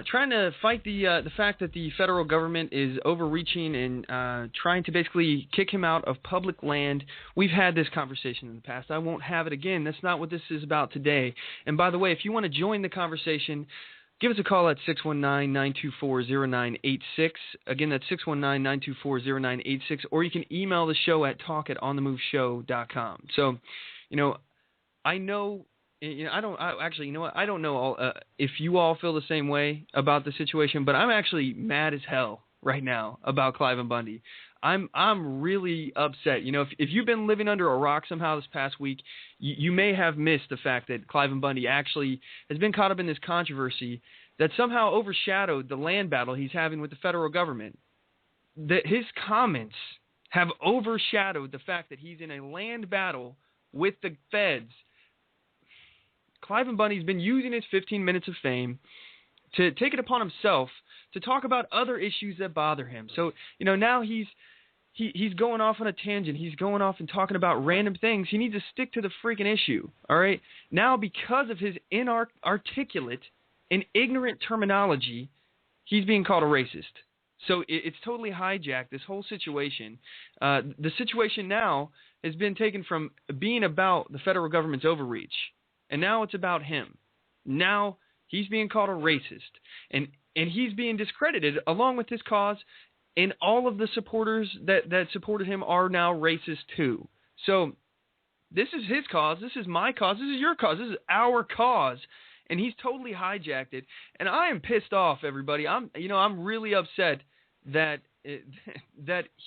trying to fight the fact that the federal government is overreaching and trying to basically kick him out of public land. We've had this conversation in the past. I won't have it again. That's not what this is about today. And by the way, if you want to join the conversation, give us a call at 619-924-0986. Again, that's 619-924-0986. Or you can email the show at talk@onthemoveshow.com. So, I know... I don't know if you all feel the same way about the situation, but I'm actually mad as hell right now about Cliven Bundy. I'm really upset. If you've been living under a rock somehow this past week, you may have missed the fact that Cliven Bundy actually has been caught up in this controversy that somehow overshadowed the land battle he's having with the federal government. That his comments have overshadowed the fact that he's in a land battle with the feds. Cliven Bundy's been using his 15 minutes of fame to take it upon himself to talk about other issues that bother him. So, now he's going off on a tangent. He's going off and talking about random things. He needs to stick to the freaking issue, all right? Now, because of his inarticulate and ignorant terminology, he's being called a racist. So it's totally hijacked, this whole situation. The situation now has been taken from being about the federal government's overreach, and now it's about him. Now he's being called a racist, and he's being discredited along with his cause, and all of the supporters that supported him are now racist too. So this is his cause. This is my cause. This is your cause. This is our cause, and he's totally hijacked it. And I am pissed off, everybody. I'm really upset that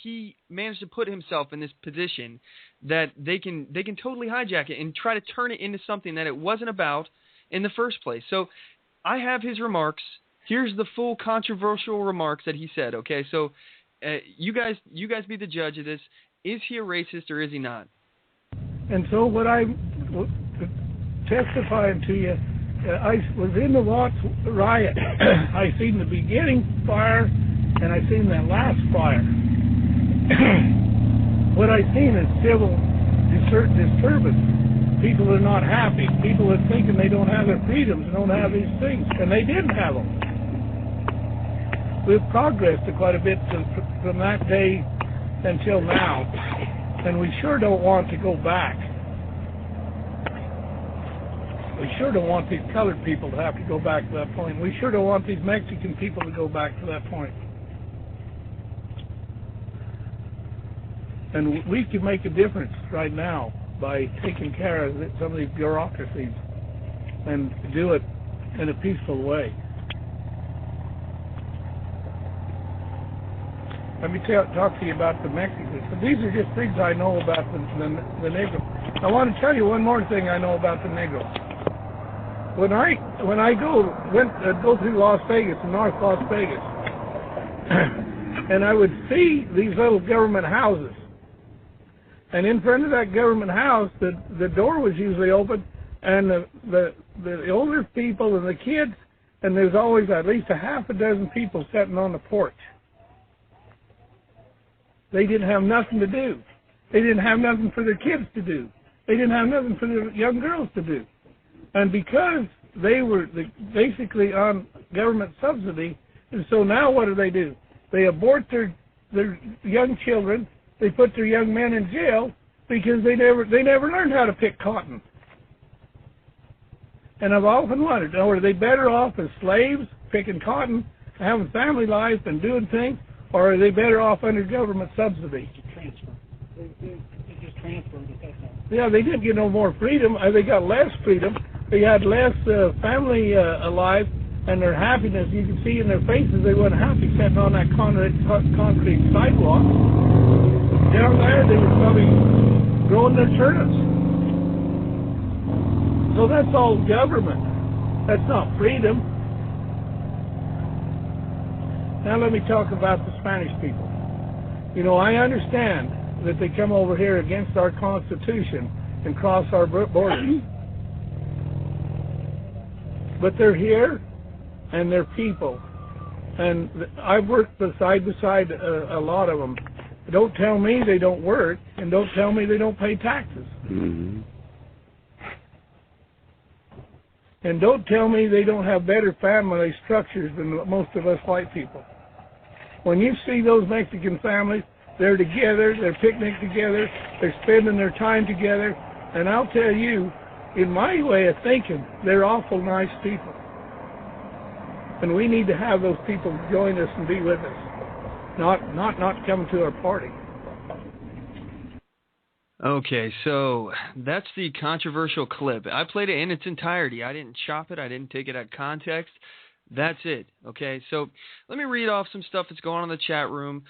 he managed to put himself in this position that they can totally hijack it and try to turn it into something that it wasn't about in the first place. So I have his remarks. Here's the full controversial remarks that he said. Okay, so you guys be the judge of this. Is he a racist or is he not? And so what I'm testifying to you, I was in the Watts riot. I seen the beginning fire, and I seen that last fire. What I seen is civil disturbance. People are not happy. People are thinking they don't have their freedoms, don't have these things, and they didn't have them. We've progressed quite a bit from that day until now, and we sure don't want to go back. We sure don't want these colored people to have to go back to that point. We sure don't want these Mexican people to go back to that point. And we can make a difference right now by taking care of some of these bureaucracies and do it in a peaceful way. Let me talk to you about the Mexicans. So these are just things I know about the Negro. I want to tell you one more thing I know about the Negro. When I go through Las Vegas, North Las Vegas, and I would see these little government houses, and in front of that government house, the door was usually open, and the older people and the kids, and there's always at least a half a dozen people sitting on the porch. They didn't have nothing to do. They didn't have nothing for their kids to do. They didn't have nothing for their young girls to do. And because they were basically on government subsidy, and so now what do? They abort their young children. They put their young men in jail because they never learned how to pick cotton. And I've often wondered, are they better off as slaves picking cotton, having family life and doing things, or are they better off under government subsidy? Transfer. They just transferred it, that's all. Yeah, they didn't get no more freedom. They got less freedom. They had less family alive, and their happiness, you can see in their faces, they weren't happy sitting on that concrete sidewalk. Down there, they were probably growing their turnips. So that's all government. That's not freedom. Now let me talk about the Spanish people. I understand that they come over here against our Constitution and cross our borders. But they're here, and they're people. And I've worked side by side a lot of them. Don't tell me they don't work, and don't tell me they don't pay taxes. Mm-hmm. And don't tell me they don't have better family structures than most of us white people. When you see those Mexican families, they're together, they're picnicking together, they're spending their time together, and I'll tell you, in my way of thinking, they're awful nice people. And we need to have those people join us and be with us, not come to our party. Okay, so that's the controversial clip. I played it in its entirety. I didn't chop it. I didn't take it out of context. That's it. Okay, so let me read off some stuff that's going on in the chat room.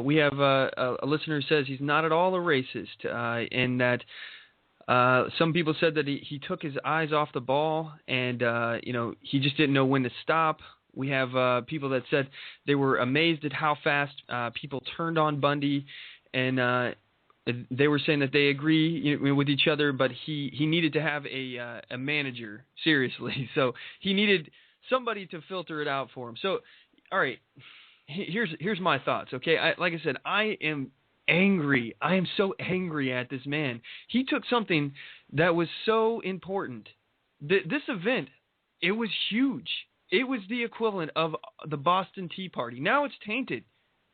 We have a listener who says he's not at all a racist, and that some people said that he took his eyes off the ball, and he just didn't know when to stop. We have people that said they were amazed at how fast people turned on Bundy, and they were saying that they agree with each other, but he needed to have a manager, seriously. So he needed somebody to filter it out for him. So, all right, here's my thoughts, okay? Like I said, I am angry. I am so angry at this man. He took something that was so important. This event, it was huge. It was the equivalent of the Boston Tea Party. Now it's tainted.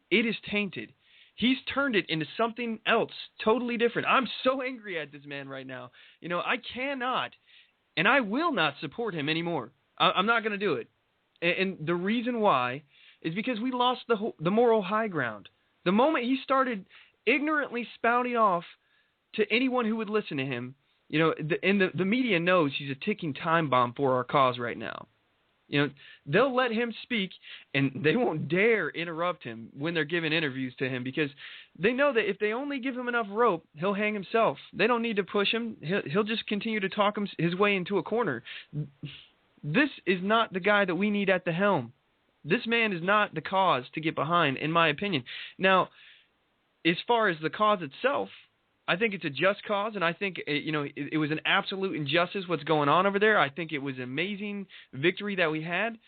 It is tainted. He's turned it into something else, totally different. I'm so angry at this man right now. I cannot, and I will not support him anymore. I'm not going to do it. And the reason why is because we lost the moral high ground. The moment he started ignorantly spouting off to anyone who would listen to him, the media knows he's a ticking time bomb for our cause right now. They'll let him speak, and they won't dare interrupt him when they're giving interviews to him, because they know that if they only give him enough rope, he'll hang himself. They don't need to push him. He'll just continue to talk his way into a corner. This is not the guy that we need at the helm. This man is not the cause to get behind, in my opinion. Now, as far as the cause itself, I think it's a just cause, and I think it was an absolute injustice what's going on over there. I think it was an amazing victory that we had.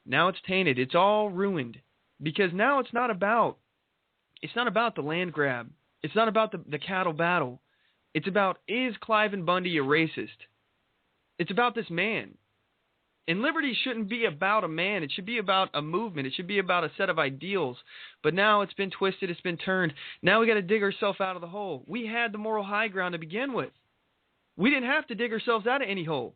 Now it's tainted. It's all ruined, because now it's not about the land grab. It's not about the cattle battle. It's about, is Cliven Bundy a racist? It's about this man. And liberty shouldn't be about a man. It should be about a movement. It should be about a set of ideals. But now it's been twisted. It's been turned. Now we got to dig ourselves out of the hole. We had the moral high ground to begin with. We didn't have to dig ourselves out of any hole.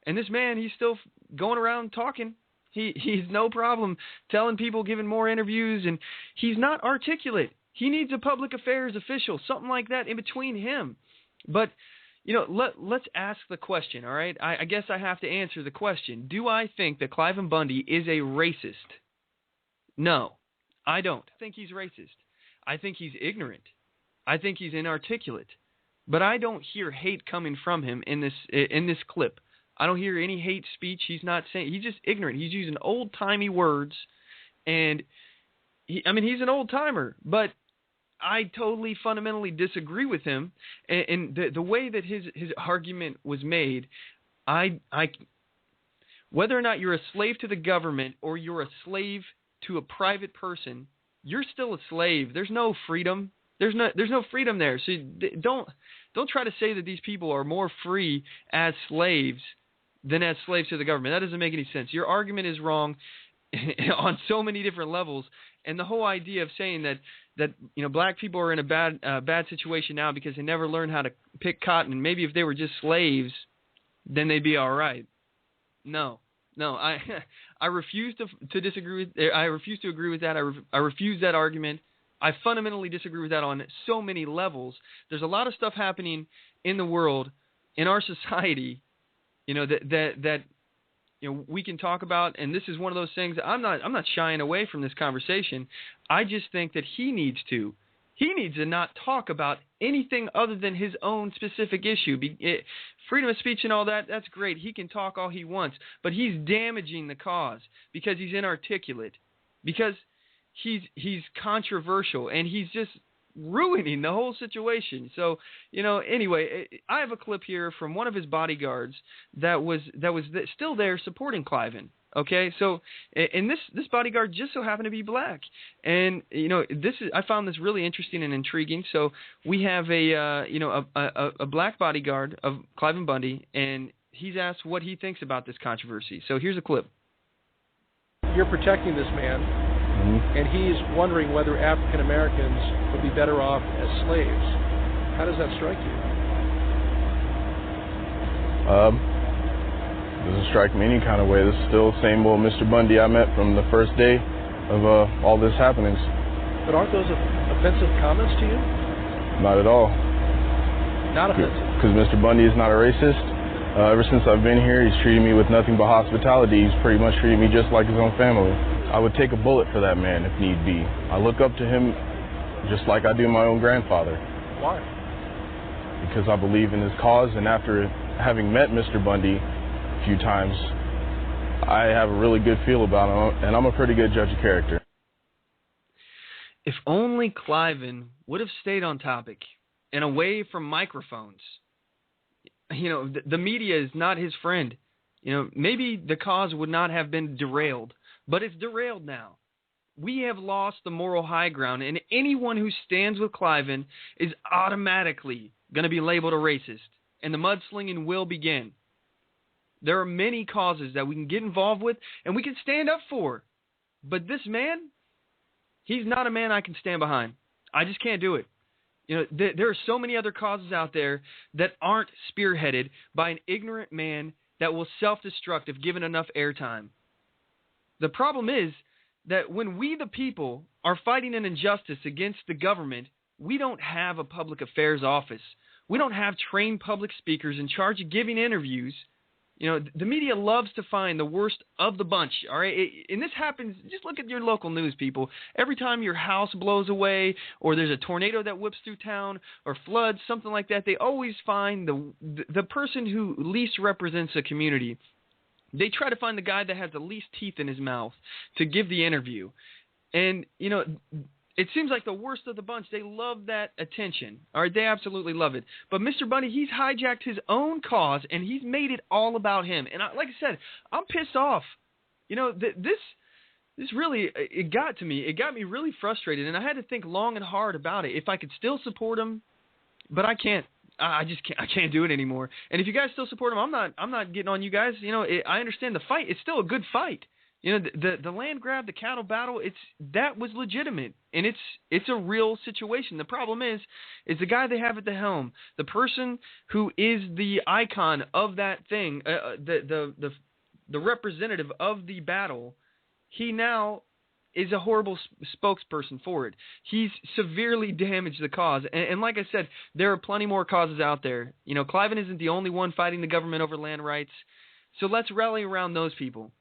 And this man, he's still going around talking. He's no problem telling people, giving more interviews, and he's not articulate. He needs a public affairs official, something like that in between him. But let's ask the question, all right? I guess I have to answer the question. Do I think that Cliven Bundy is a racist? No, I don't think he's racist. I think he's ignorant. I think he's inarticulate. But I don't hear hate coming from him in this clip. I don't hear any hate speech. He's just ignorant. He's using old-timey words, and he's an old-timer, but I totally fundamentally disagree with him, and the way that his argument was made, whether or not you're a slave to the government or you're a slave to a private person, you're still a slave. There's no freedom. There's no freedom there. So don't try to say that these people are more free as slaves than as slaves to the government. That doesn't make any sense. Your argument is wrong on so many different levels, and the whole idea of saying that black people are in a bad situation now because they never learned how to pick cotton, and maybe if they were just slaves, then they'd be all right. No, I refuse to disagree with. I refuse to agree with that. I refuse that argument. I fundamentally disagree with that on so many levels. There's a lot of stuff happening in the world, in our society, that we can talk about, and this is one of those things. I'm not shying away from this conversation. I just think that he needs to not talk about anything other than his own specific issue. Freedom of speech and all that, that's great. He can talk all he wants, but he's damaging the cause because he's inarticulate, because he's controversial, and he's just ruining the whole situation. So, anyway, I have a clip here from one of his bodyguards that was still there supporting Cliven. Okay, so and this bodyguard just so happened to be black, and I found this really interesting and intriguing. So we have a black bodyguard of Cliven Bundy, and he's asked what he thinks about this controversy. So here's a clip. You're protecting this man, and he's wondering whether African Americans would be better off as slaves. How does that strike you? Doesn't strike me any kind of way. This is still the same old Mr. Bundy I met from the first day of all this happenings. But aren't those offensive comments to you? Not at all. Not offensive? Because Mr. Bundy is not a racist. Ever since I've been here, he's treated me with nothing but hospitality. He's pretty much treated me just like his own family. I would take a bullet for that man if need be. I look up to him just like I do my own grandfather. Why? Because I believe in his cause, and after having met Mr. Bundy a few times, I have a really good feel about him, and I'm a pretty good judge of character. If only Cliven would have stayed on topic and away from microphones. The media is not his friend. Maybe the cause would not have been derailed, but it's derailed now. We have lost the moral high ground, and anyone who stands with Cliven is automatically going to be labeled a racist, and the mudslinging will begin. There are many causes that we can get involved with and we can stand up for. But this man, he's not a man I can stand behind. I just can't do it. There are so many other causes out there that aren't spearheaded by an ignorant man that will self-destruct if given enough airtime. The problem is that when we the people are fighting an injustice against the government, we don't have a public affairs office. We don't have trained public speakers in charge of giving interviews. The media loves to find the worst of the bunch, all right? And this happens, just look at your local news, people. Every time your house blows away or there's a tornado that whips through town or floods, something like that, they always find the person who least represents a community. They try to find the guy that has the least teeth in his mouth to give the interview. And, it seems like the worst of the bunch, they love that attention. All right, they absolutely love it. But Mr. Bundy, he's hijacked his own cause, and he's made it all about him. And like I said, I'm pissed off. This really, it got to me. It got me really frustrated, and I had to think long and hard about it. If I could still support him, but I can't. I can't do it anymore. And if you guys still support him, I'm not getting on you guys. I understand the fight. It's still a good fight. The land grab, the cattle battle, that was legitimate, and it's a real situation. The problem is the guy they have at the helm, the person who is the icon of that thing, the representative of the battle. He now is a horrible spokesperson for it. He's severely damaged the cause, and like I said, there are plenty more causes out there. Cliven isn't the only one fighting the government over land rights, so let's rally around those people.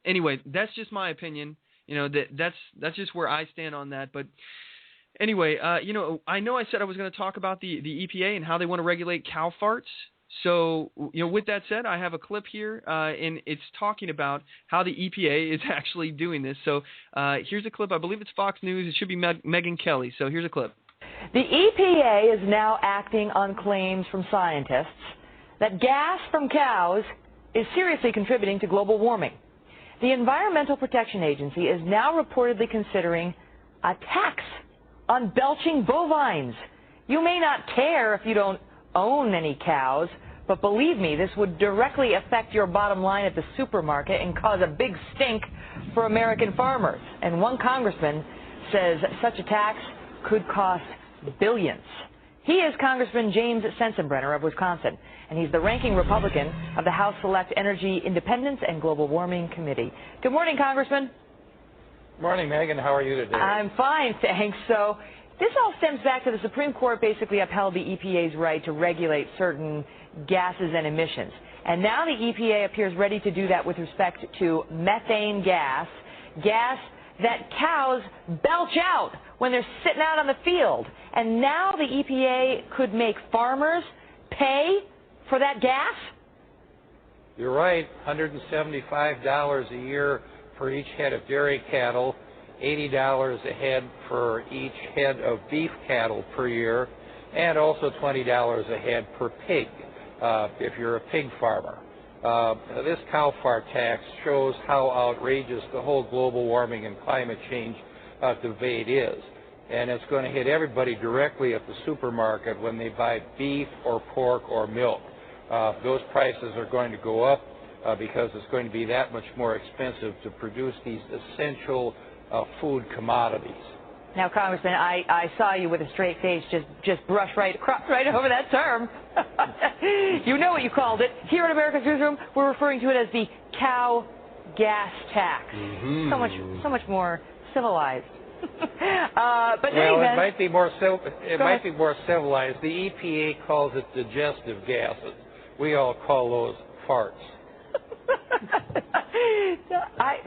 Anyway, that's just my opinion. That's just where I stand on that. But anyway, I know I said I was going to talk about the EPA and how they want to regulate cow farts. So, with that said, I have a clip here, and it's talking about how the EPA is actually doing this. So here's a clip. I believe it's Fox News. It should be Megyn Kelly. So here's a clip. The EPA is now acting on claims from scientists that gas from cows is seriously contributing to global warming. The Environmental Protection Agency is now reportedly considering a tax on belching bovines. You may not care if you don't own any cows, but believe me, this would directly affect your bottom line at the supermarket and cause a big stink for American farmers. And one congressman says such a tax could cost billions. He is Congressman James Sensenbrenner of Wisconsin, and he's the ranking Republican of the House Select Energy Independence and Global Warming Committee. Good morning, Congressman. Morning, Megan. How are you today? I'm fine, thanks. So this all stems back to the Supreme Court basically upheld the EPA's right to regulate certain gases and emissions. And now the EPA appears ready to do that with respect to methane gas that cows belch out when they're sitting out on the field. And now the EPA could make farmers pay for that gas? You're right, $175 a year for each head of dairy cattle, $80 a head for each head of beef cattle per year, and also $20 a head per pig if you're a pig farmer. This cow fart tax shows how outrageous the whole global warming and climate change debate is. And it's going to hit everybody directly at the supermarket when they buy beef or pork or milk. Those prices are going to go up because it's going to be that much more expensive to produce these essential food commodities. Now, Congressman, I saw you with a straight face just brush right over that term. You know what you called it. Here at America's Newsroom, we're referring to it as the cow gas tax. Mm-hmm. So much more civilized. But well, anyway, it might be more civilized. The EPA calls it digestive gases. We all call those farts.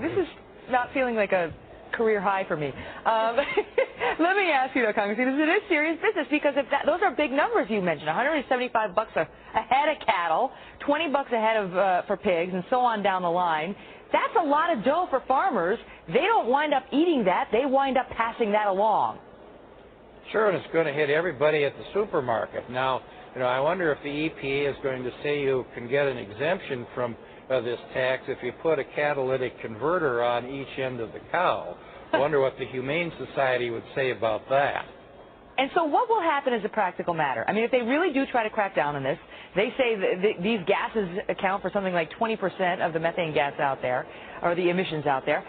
This is not feeling like a career high for me. Let me ask you, though, Congressman, it is serious business because those are big numbers you mentioned. $175 a head of cattle, $20 a head of for pigs, and so on down the line. That's a lot of dough for farmers. They don't wind up eating that. They wind up passing that along. Sure, and it's going to hit everybody at the supermarket. Now, I wonder if the EPA is going to say you can get an exemption from this tax if you put a catalytic converter on each end of the cow. I wonder what the Humane Society would say about that. And so what will happen as a practical matter? I mean, if they really do try to crack down on this, they say that these gases account for something like 20% of the methane gas out there, or the emissions out there.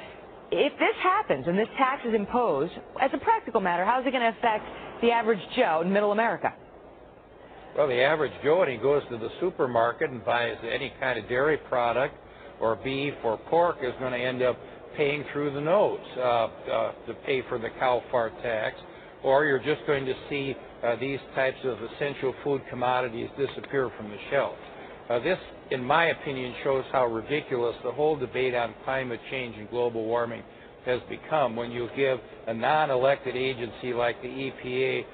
If this happens and this tax is imposed, as a practical matter, how is it going to affect the average Joe in middle America? Well, the average Joe, when he goes to the supermarket and buys any kind of dairy product or beef or pork, is going to end up paying through the nose to pay for the cow fart tax. Or you're just going to see these types of essential food commodities disappear from the shelf. This, in my opinion, shows how ridiculous the whole debate on climate change and global warming has become when you give a non-elected agency like the EPA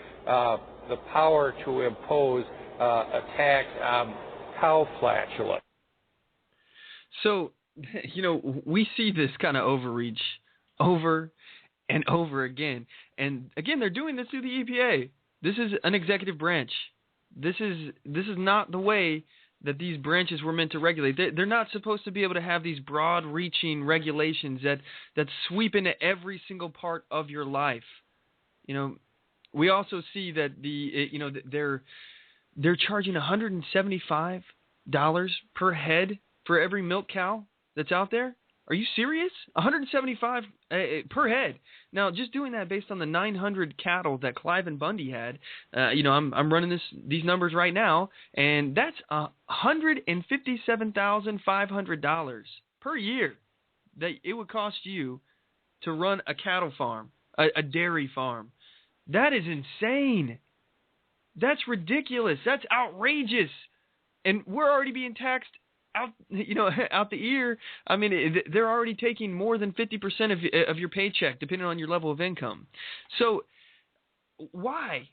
the power to impose a tax on cow flatulence. So, we see this kind of overreach over and over again. And again, they're doing this through the EPA. This is an executive branch. This is not the way that these branches were meant to regulate. They're not supposed to be able to have these broad-reaching regulations that sweep into every single part of your life. We also see that they're charging $175 per head for every milk cow that's out there. Are you serious? $175 per head. Now, just doing that based on the 900 cattle that Clive and Bundy had, I'm running these numbers right now, and that's $157,500 per year that it would cost you to run a cattle farm, a dairy farm. That is insane. That's ridiculous. That's outrageous. And we're already being taxed out the ear. I mean, they're already taking more than 50% of your paycheck, depending on your level of income. So why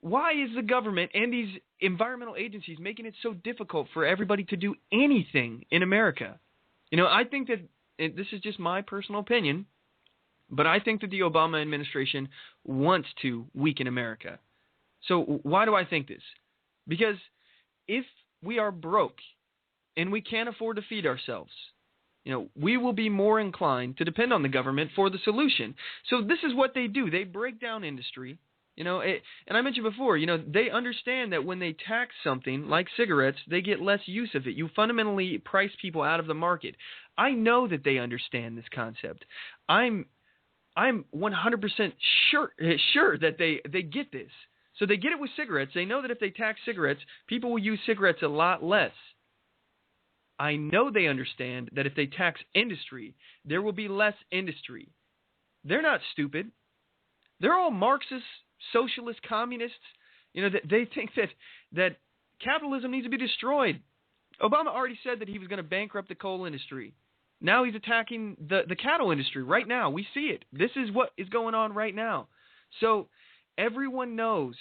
is the government and these environmental agencies making it so difficult for everybody to do anything in America? I think that, and this is just my personal opinion, but I think that the Obama administration wants to weaken America. So why do I think this? Because if we are broke and we can't afford to feed ourselves, we will be more inclined to depend on the government for the solution. So this is what they do. They break down industry, and I mentioned before, they understand that when they tax something like cigarettes, they get less use of it. You fundamentally price people out of the market. I know that they understand this concept. I'm 100% sure that they get this. So they get it with cigarettes. They know that if they tax cigarettes, people will use cigarettes a lot less. I know they understand that if they tax industry, there will be less industry. They're not stupid. They're all Marxist, socialist, communists. They think that capitalism needs to be destroyed. Obama already said that he was going to bankrupt the coal industry. Now he's attacking the cattle industry right now. We see it. This is what is going on right now. So everyone knows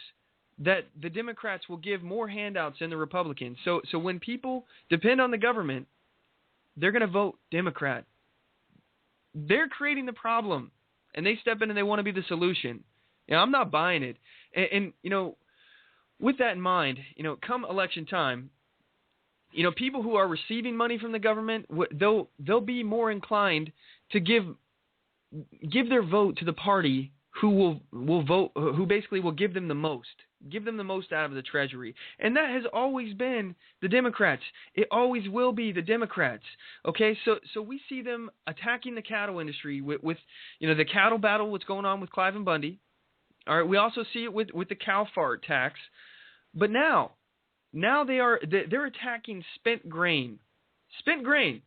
that the Democrats will give more handouts than the Republicans. So when people depend on the government, they're going to vote Democrat. They're creating the problem. and they step in and they want to be the solution. I'm not buying it. And with that in mind, come election time, people who are receiving money from the government, they'll be more inclined to give their vote to the party who will vote, who basically will give them the most out of the Treasury. And that has always been the Democrats. It always will be the Democrats. Okay, so we see them attacking the cattle industry with the cattle battle, what's going on with Clive and Bundy. All right, we also see it with the cow fart tax. But now they're attacking spent grain. Spent grain.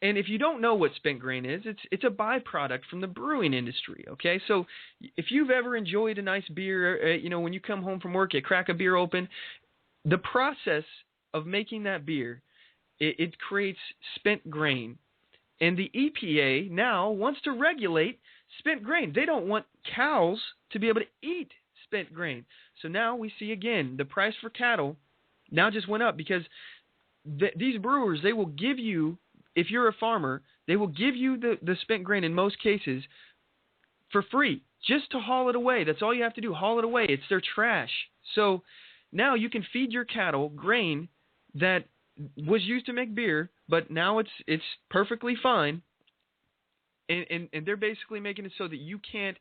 And if you don't know what spent grain is, it's a byproduct from the brewing industry, okay? So if you've ever enjoyed a nice beer, when you come home from work, you crack a beer open, the process of making that beer, it creates spent grain. And the EPA now wants to regulate spent grain. They don't want cows to be able to eat spent grain. So now we see, again, the price for cattle now just went up because these brewers, they will give you, if you're a farmer, they will give you the spent grain in most cases for free, just to haul it away. That's all you have to do, haul it away. It's their trash. So now you can feed your cattle grain that was used to make beer, but now it's perfectly fine. And they're basically making it so that you can't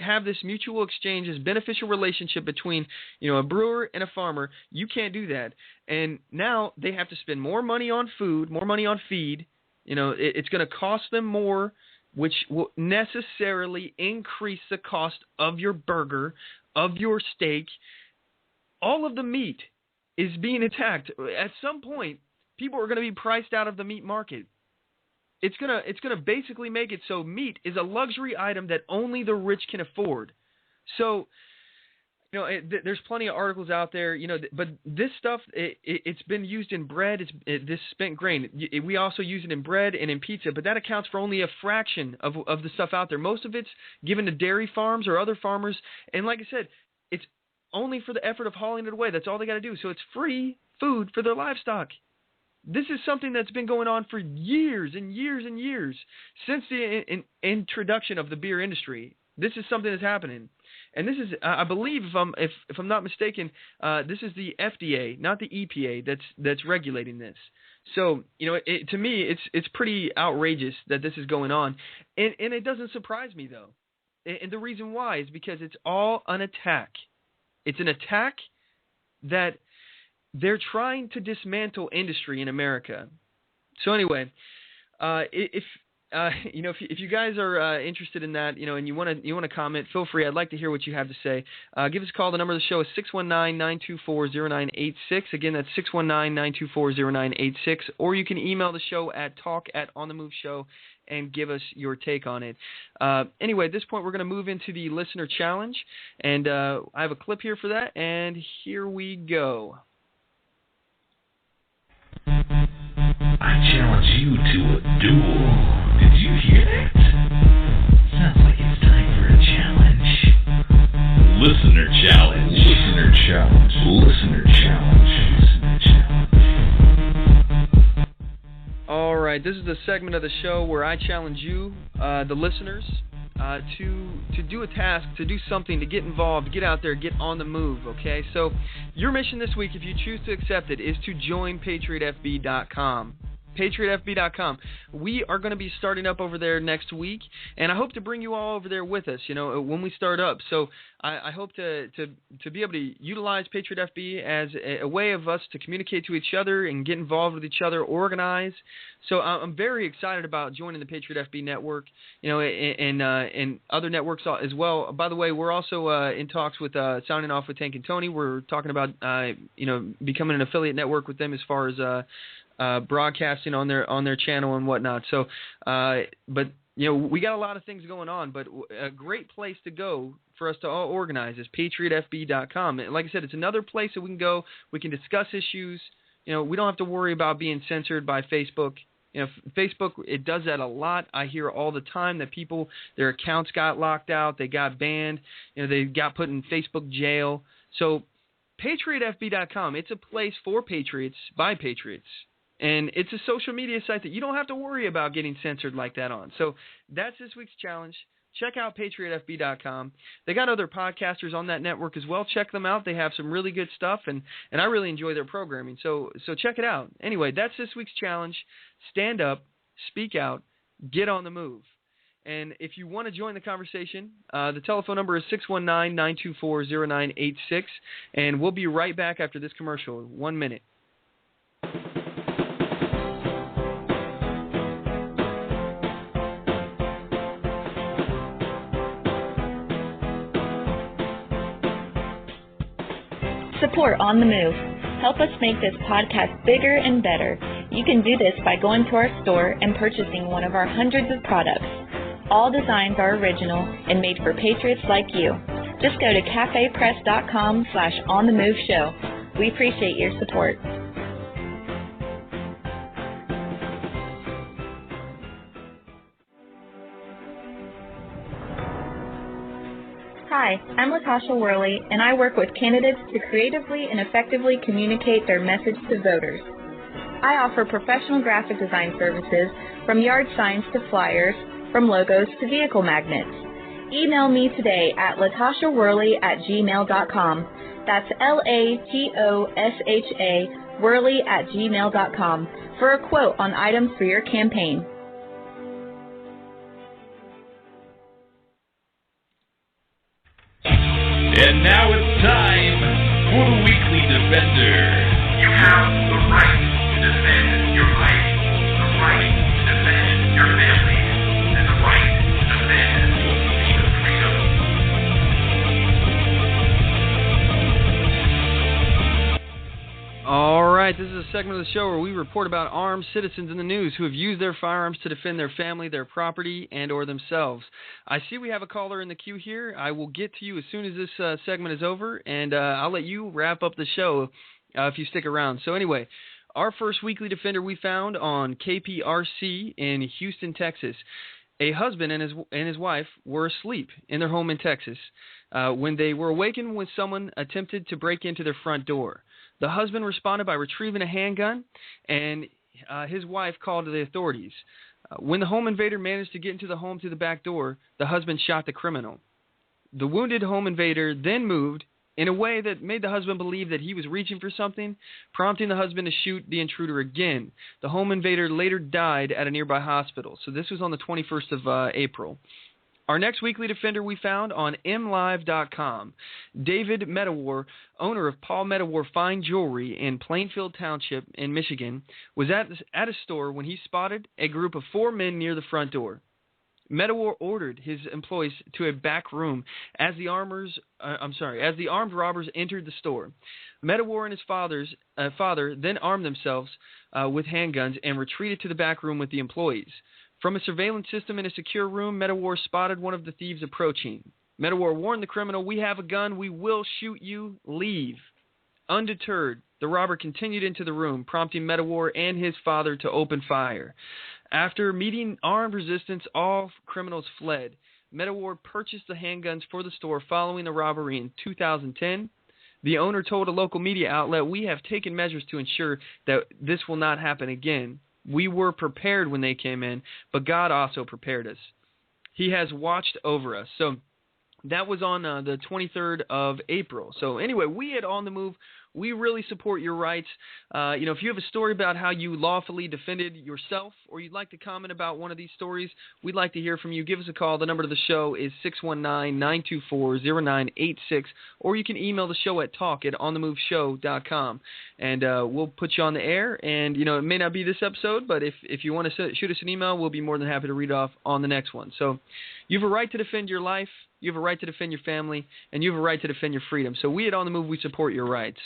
have this mutual exchange, this beneficial relationship between a brewer and a farmer. You can't do that. And now they have to spend more money on food, more money on feed. It's going to cost them more, which will necessarily increase the cost of your burger, of your steak. All of the meat is being attacked. At some point, people are going to be priced out of the meat market. It's gonna basically make it so meat is a luxury item that only the rich can afford. So, there's plenty of articles out there, but this stuff it's been used in bread. This spent grain. We also use it in bread and in pizza, but that accounts for only a fraction of the stuff out there. Most of it's given to dairy farms or other farmers, and like I said, it's only for the effort of hauling it away. That's all they got to do. So it's free food for their livestock. This is something that's been going on for years and years and years since the introduction of the beer industry. This is something that's happening, and this is, I believe, if I'm not mistaken, this is the FDA, not the EPA, that's regulating this. So to me, it's pretty outrageous that this is going on, and it doesn't surprise me though, and the reason why is because it's all an attack. It's an attack that they're trying to dismantle industry in America. So anyway, if you guys are interested in that, and you want to comment, feel free. I'd like to hear what you have to say. Give us a call. The number of the show is 619-924-0986. Again, that's 619-924-0986. Or you can email the show at talk@onthemoveshow and give us your take on it. Anyway, at this point, we're going to move into the listener challenge, and I have a clip here for that, and here we go. I challenge you to a duel. Did you hear that? Sounds like it's time for a challenge. Listener challenge. Listener challenge. Listener challenge. Listener challenge. All right, this is the segment of the show where I challenge you, the listeners, to do a task, to do something, to get involved, get out there, get on the move, okay? So your mission this week, if you choose to accept it, is to join PatriotFB.com. PatriotFB.com. We are going to be starting up over there next week, and I hope to bring you all over there with us, when we start up. So I hope to be able to utilize Patriot FB as a way of us to communicate to each other and get involved with each other, organize. So I'm very excited about joining the Patriot FB network, and other networks as well. By the way, we're also in talks with sounding off with Tank and Tony. We're talking about becoming an affiliate network with them as far as broadcasting on their channel and whatnot. So, but we got a lot of things going on. But a great place to go for us to all organize is PatriotFB.com. And like I said, it's another place that we can go. We can discuss issues. We don't have to worry about being censored by Facebook. Facebook, it does that a lot. I hear all the time that people, their accounts got locked out, they got banned, they got put in Facebook jail. So, PatriotFB.com, it's a place for patriots by patriots. And it's a social media site that you don't have to worry about getting censored like that on. So that's this week's challenge. check out patriotfb.com. They got other podcasters on that network as well. Check them out. They have some really good stuff, and I really enjoy their programming. So check it out. Anyway, that's this week's challenge. Stand up, speak out, get on the move. And if you want to join the conversation, the telephone number is 619-924-0986, and we'll be right back after this commercial. 1 minute. Support On the Move. Help us make this podcast bigger and better. You can do this by going to our store and purchasing one of our hundreds of products. All designs are original and made for patriots like you. Just go to cafepress.com/onthemoveshow. We appreciate your support. Hi, I'm Latasha Worley, and I work with candidates to creatively and effectively communicate their message to voters. I offer professional graphic design services from yard signs to flyers, from logos to vehicle magnets. Email me today at latashaworley@gmail.com. That's LATOSHA Worley@gmail.com for a quote on items for your campaign. And now it's time for the Weekly Defender. You have the right to defend your life, the right to defend your family, and the right to defend your freedom. All right, this is a segment of the show where we report about armed citizens in the news who have used their firearms to defend their family, their property, and or themselves. I see we have a caller in the queue here. I will get to you as soon as this segment is over, and I'll let you wrap up the show if you stick around. So anyway, our first weekly defender we found on KPRC in Houston, Texas. A husband and his wife were asleep in their home in Texas when they were awakened when someone attempted to break into their front door. The husband responded by retrieving a handgun, and his wife called the authorities. When the home invader managed to get into the home through the back door, the husband shot the criminal. The wounded home invader then moved in a way that made the husband believe that he was reaching for something, prompting the husband to shoot the intruder again. The home invader later died at a nearby hospital. So this was on the 21st of April. Our next weekly defender we found on mlive.com. David Medawar, owner of Paul Medawar Fine Jewelry in Plainfield Township in Michigan, was at a store when he spotted a group of 4 men near the front door. Medawar ordered his employees to a back room as the armed robbers entered the store. Medawar and his father then armed themselves with handguns and retreated to the back room with the employees. From a surveillance system in a secure room, Medawar spotted one of the thieves approaching. Medawar warned the criminal, "We have a gun. We will shoot you. Leave." Undeterred, the robber continued into the room, prompting Medawar and his father to open fire. After meeting armed resistance, all criminals fled. Medawar purchased the handguns for the store following the robbery in 2010. The owner told a local media outlet, "We have taken measures to ensure that this will not happen again. We were prepared when they came in, but God also prepared us. He has watched over us." So that was on the 23rd of April. So anyway, we at On the Move, we really support your rights. If you have a story about how you lawfully defended yourself, or you'd like to comment about one of these stories, we'd like to hear from you. Give us a call. The number to the show is 619-924-0986, or you can email the show at talk@onthemoveshow.com, and we'll put you on the air. And, it may not be this episode, but if you want to shoot us an email, we'll be more than happy to read off on the next one. So you have a right to defend your life. You have a right to defend your family, and you have a right to defend your freedom. So we at On the Move, we support your rights.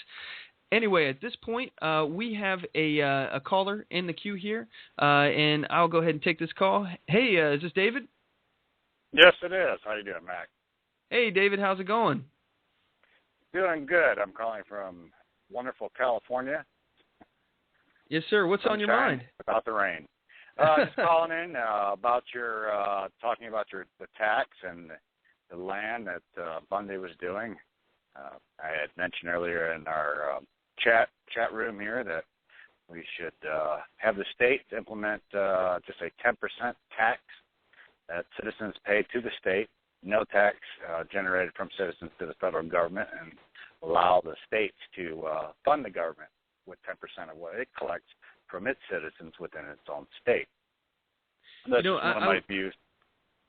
Anyway, at this point, we have a caller in the queue here, and I'll go ahead and take this call. Hey, is this David? Yes, it is. How you doing, Mack? Hey, David, how's it going? Doing good. I'm calling from wonderful California. Yes, sir. What's on your mind? About the rain. Just calling in about your talking about the tax and the land that Bundy was doing. I had mentioned earlier in our chat room here that we should have the state implement just a 10% tax that citizens pay to the state, no tax generated from citizens to the federal government, and allow the states to fund the government with 10% of what it collects from its citizens within its own state. That's one of my views.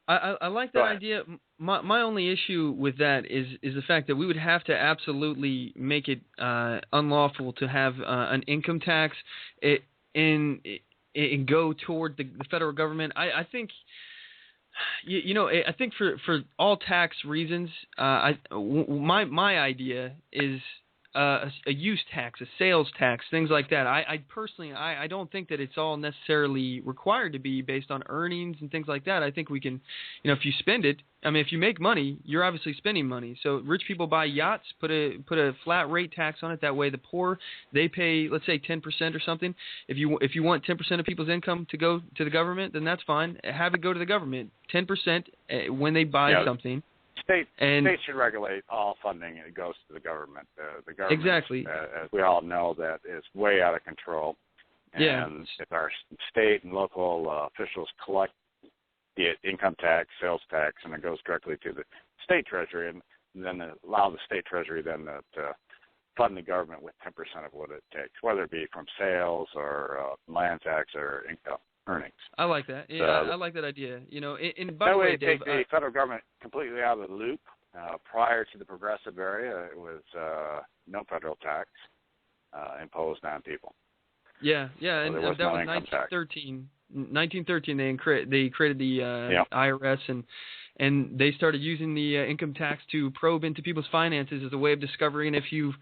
I like that idea. My only issue with that is the fact that we would have to absolutely make it unlawful to have an income tax and go toward the federal government. I think, I think for all tax reasons, my idea is a use tax, a sales tax, things like that. I personally don't think that it's all necessarily required to be based on earnings and things like that. I think we can, if you spend it, if you make money, you're obviously spending money. So rich people buy yachts, put a flat rate tax on it. That way the poor, they pay, let's say 10% or something. If you want 10% of people's income to go to the government, then that's fine. Have it go to the government. 10% when they buy something. States should regulate all funding that goes to the government. The government, exactly, as we all know, that is way out of control. And if our state and local officials collect the income tax, sales tax, and it goes directly to the state treasury, and then allow the state treasury then to fund the government with 10% of what it takes, whether it be from sales or land tax or income earnings. I like that. Yeah, I like that idea. And by that the way, way, Dave, take the federal government completely out of the loop. Prior to the progressive era, it was no federal tax imposed on people. Yeah, and that was 1913. 1913, they created the IRS, and they started using the income tax to probe into people's finances as a way of discovering if you're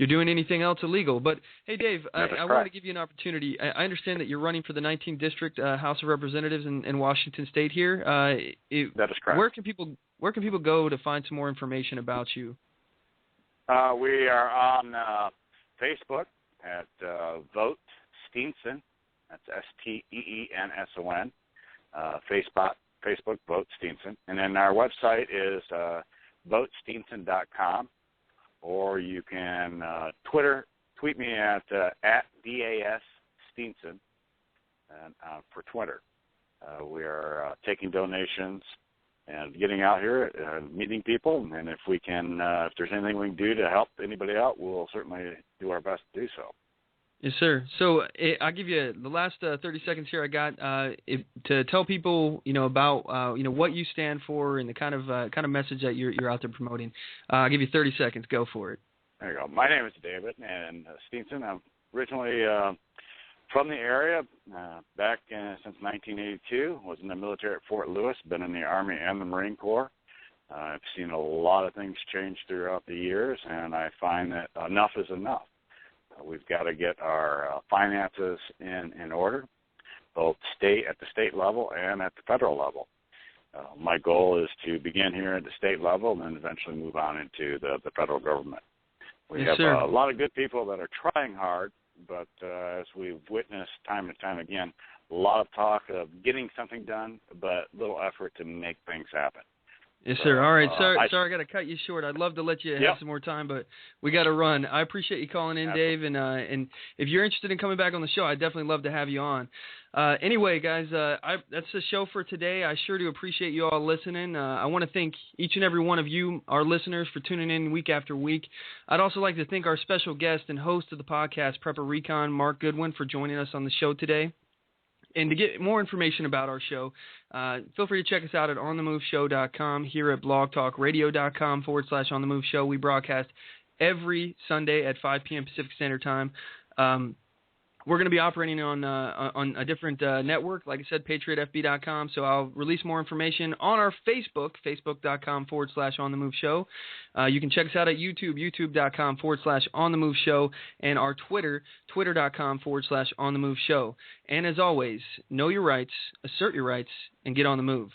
doing anything else illegal. But hey, Dave, I wanted to give you an opportunity. I understand that you're running for the 19th District House of Representatives in Washington State here. That is correct. Where can people go to find some more information about you? We are on Facebook at Vote Steenson. That's STEENSON. Facebook, Vote Steenson. And then our website is votesteenson.com, or you can tweet me at DAS Steenson for Twitter. We are taking donations and getting out here and meeting people, and if we can, if there's anything we can do to help anybody out, we'll certainly do our best to do so. Yes, sir. So I'll give you the last 30 seconds here I got to tell people, about, what you stand for and the kind of message that you're out there promoting. I'll give you 30 seconds. Go for it. There you go. My name is David and Steenson. I'm originally from the area, back since 1982. Was in the military at Fort Lewis. Been in the Army and the Marine Corps. I've seen a lot of things change throughout the years, and I find that enough is enough. We've got to get our finances in order, both at the state level and at the federal level. My goal is to begin here at the state level and then eventually move on into the federal government. We have a lot of good people that are trying hard, but as we've witnessed time and time again, a lot of talk of getting something done, but little effort to make things happen. Yes, sir. All right. Sorry, I got to cut you short. I'd love to let you have some more time, but we got to run. I appreciate you calling in, Dave, and if you're interested in coming back on the show, I'd definitely love to have you on. Anyway, guys, that's the show for today. I sure do appreciate you all listening. I want to thank each and every one of you, our listeners, for tuning in week after week. I'd also like to thank our special guest and host of the podcast, Prepper Recon, Mark Goodwin, for joining us on the show today. And to get more information about our show, feel free to check us out at onthemoveshow.com, here at blogtalkradio.com/onthemoveshow. We broadcast every Sunday at 5 p.m. Pacific Standard Time. We're going to be operating on a different network, like I said, patriotfb.com. So I'll release more information on our Facebook, facebook.com/onthemoveshow. You can check us out at YouTube, youtube.com/onthemoveshow, and our Twitter, twitter.com/onthemoveshow. And as always, know your rights, assert your rights, and get on the move.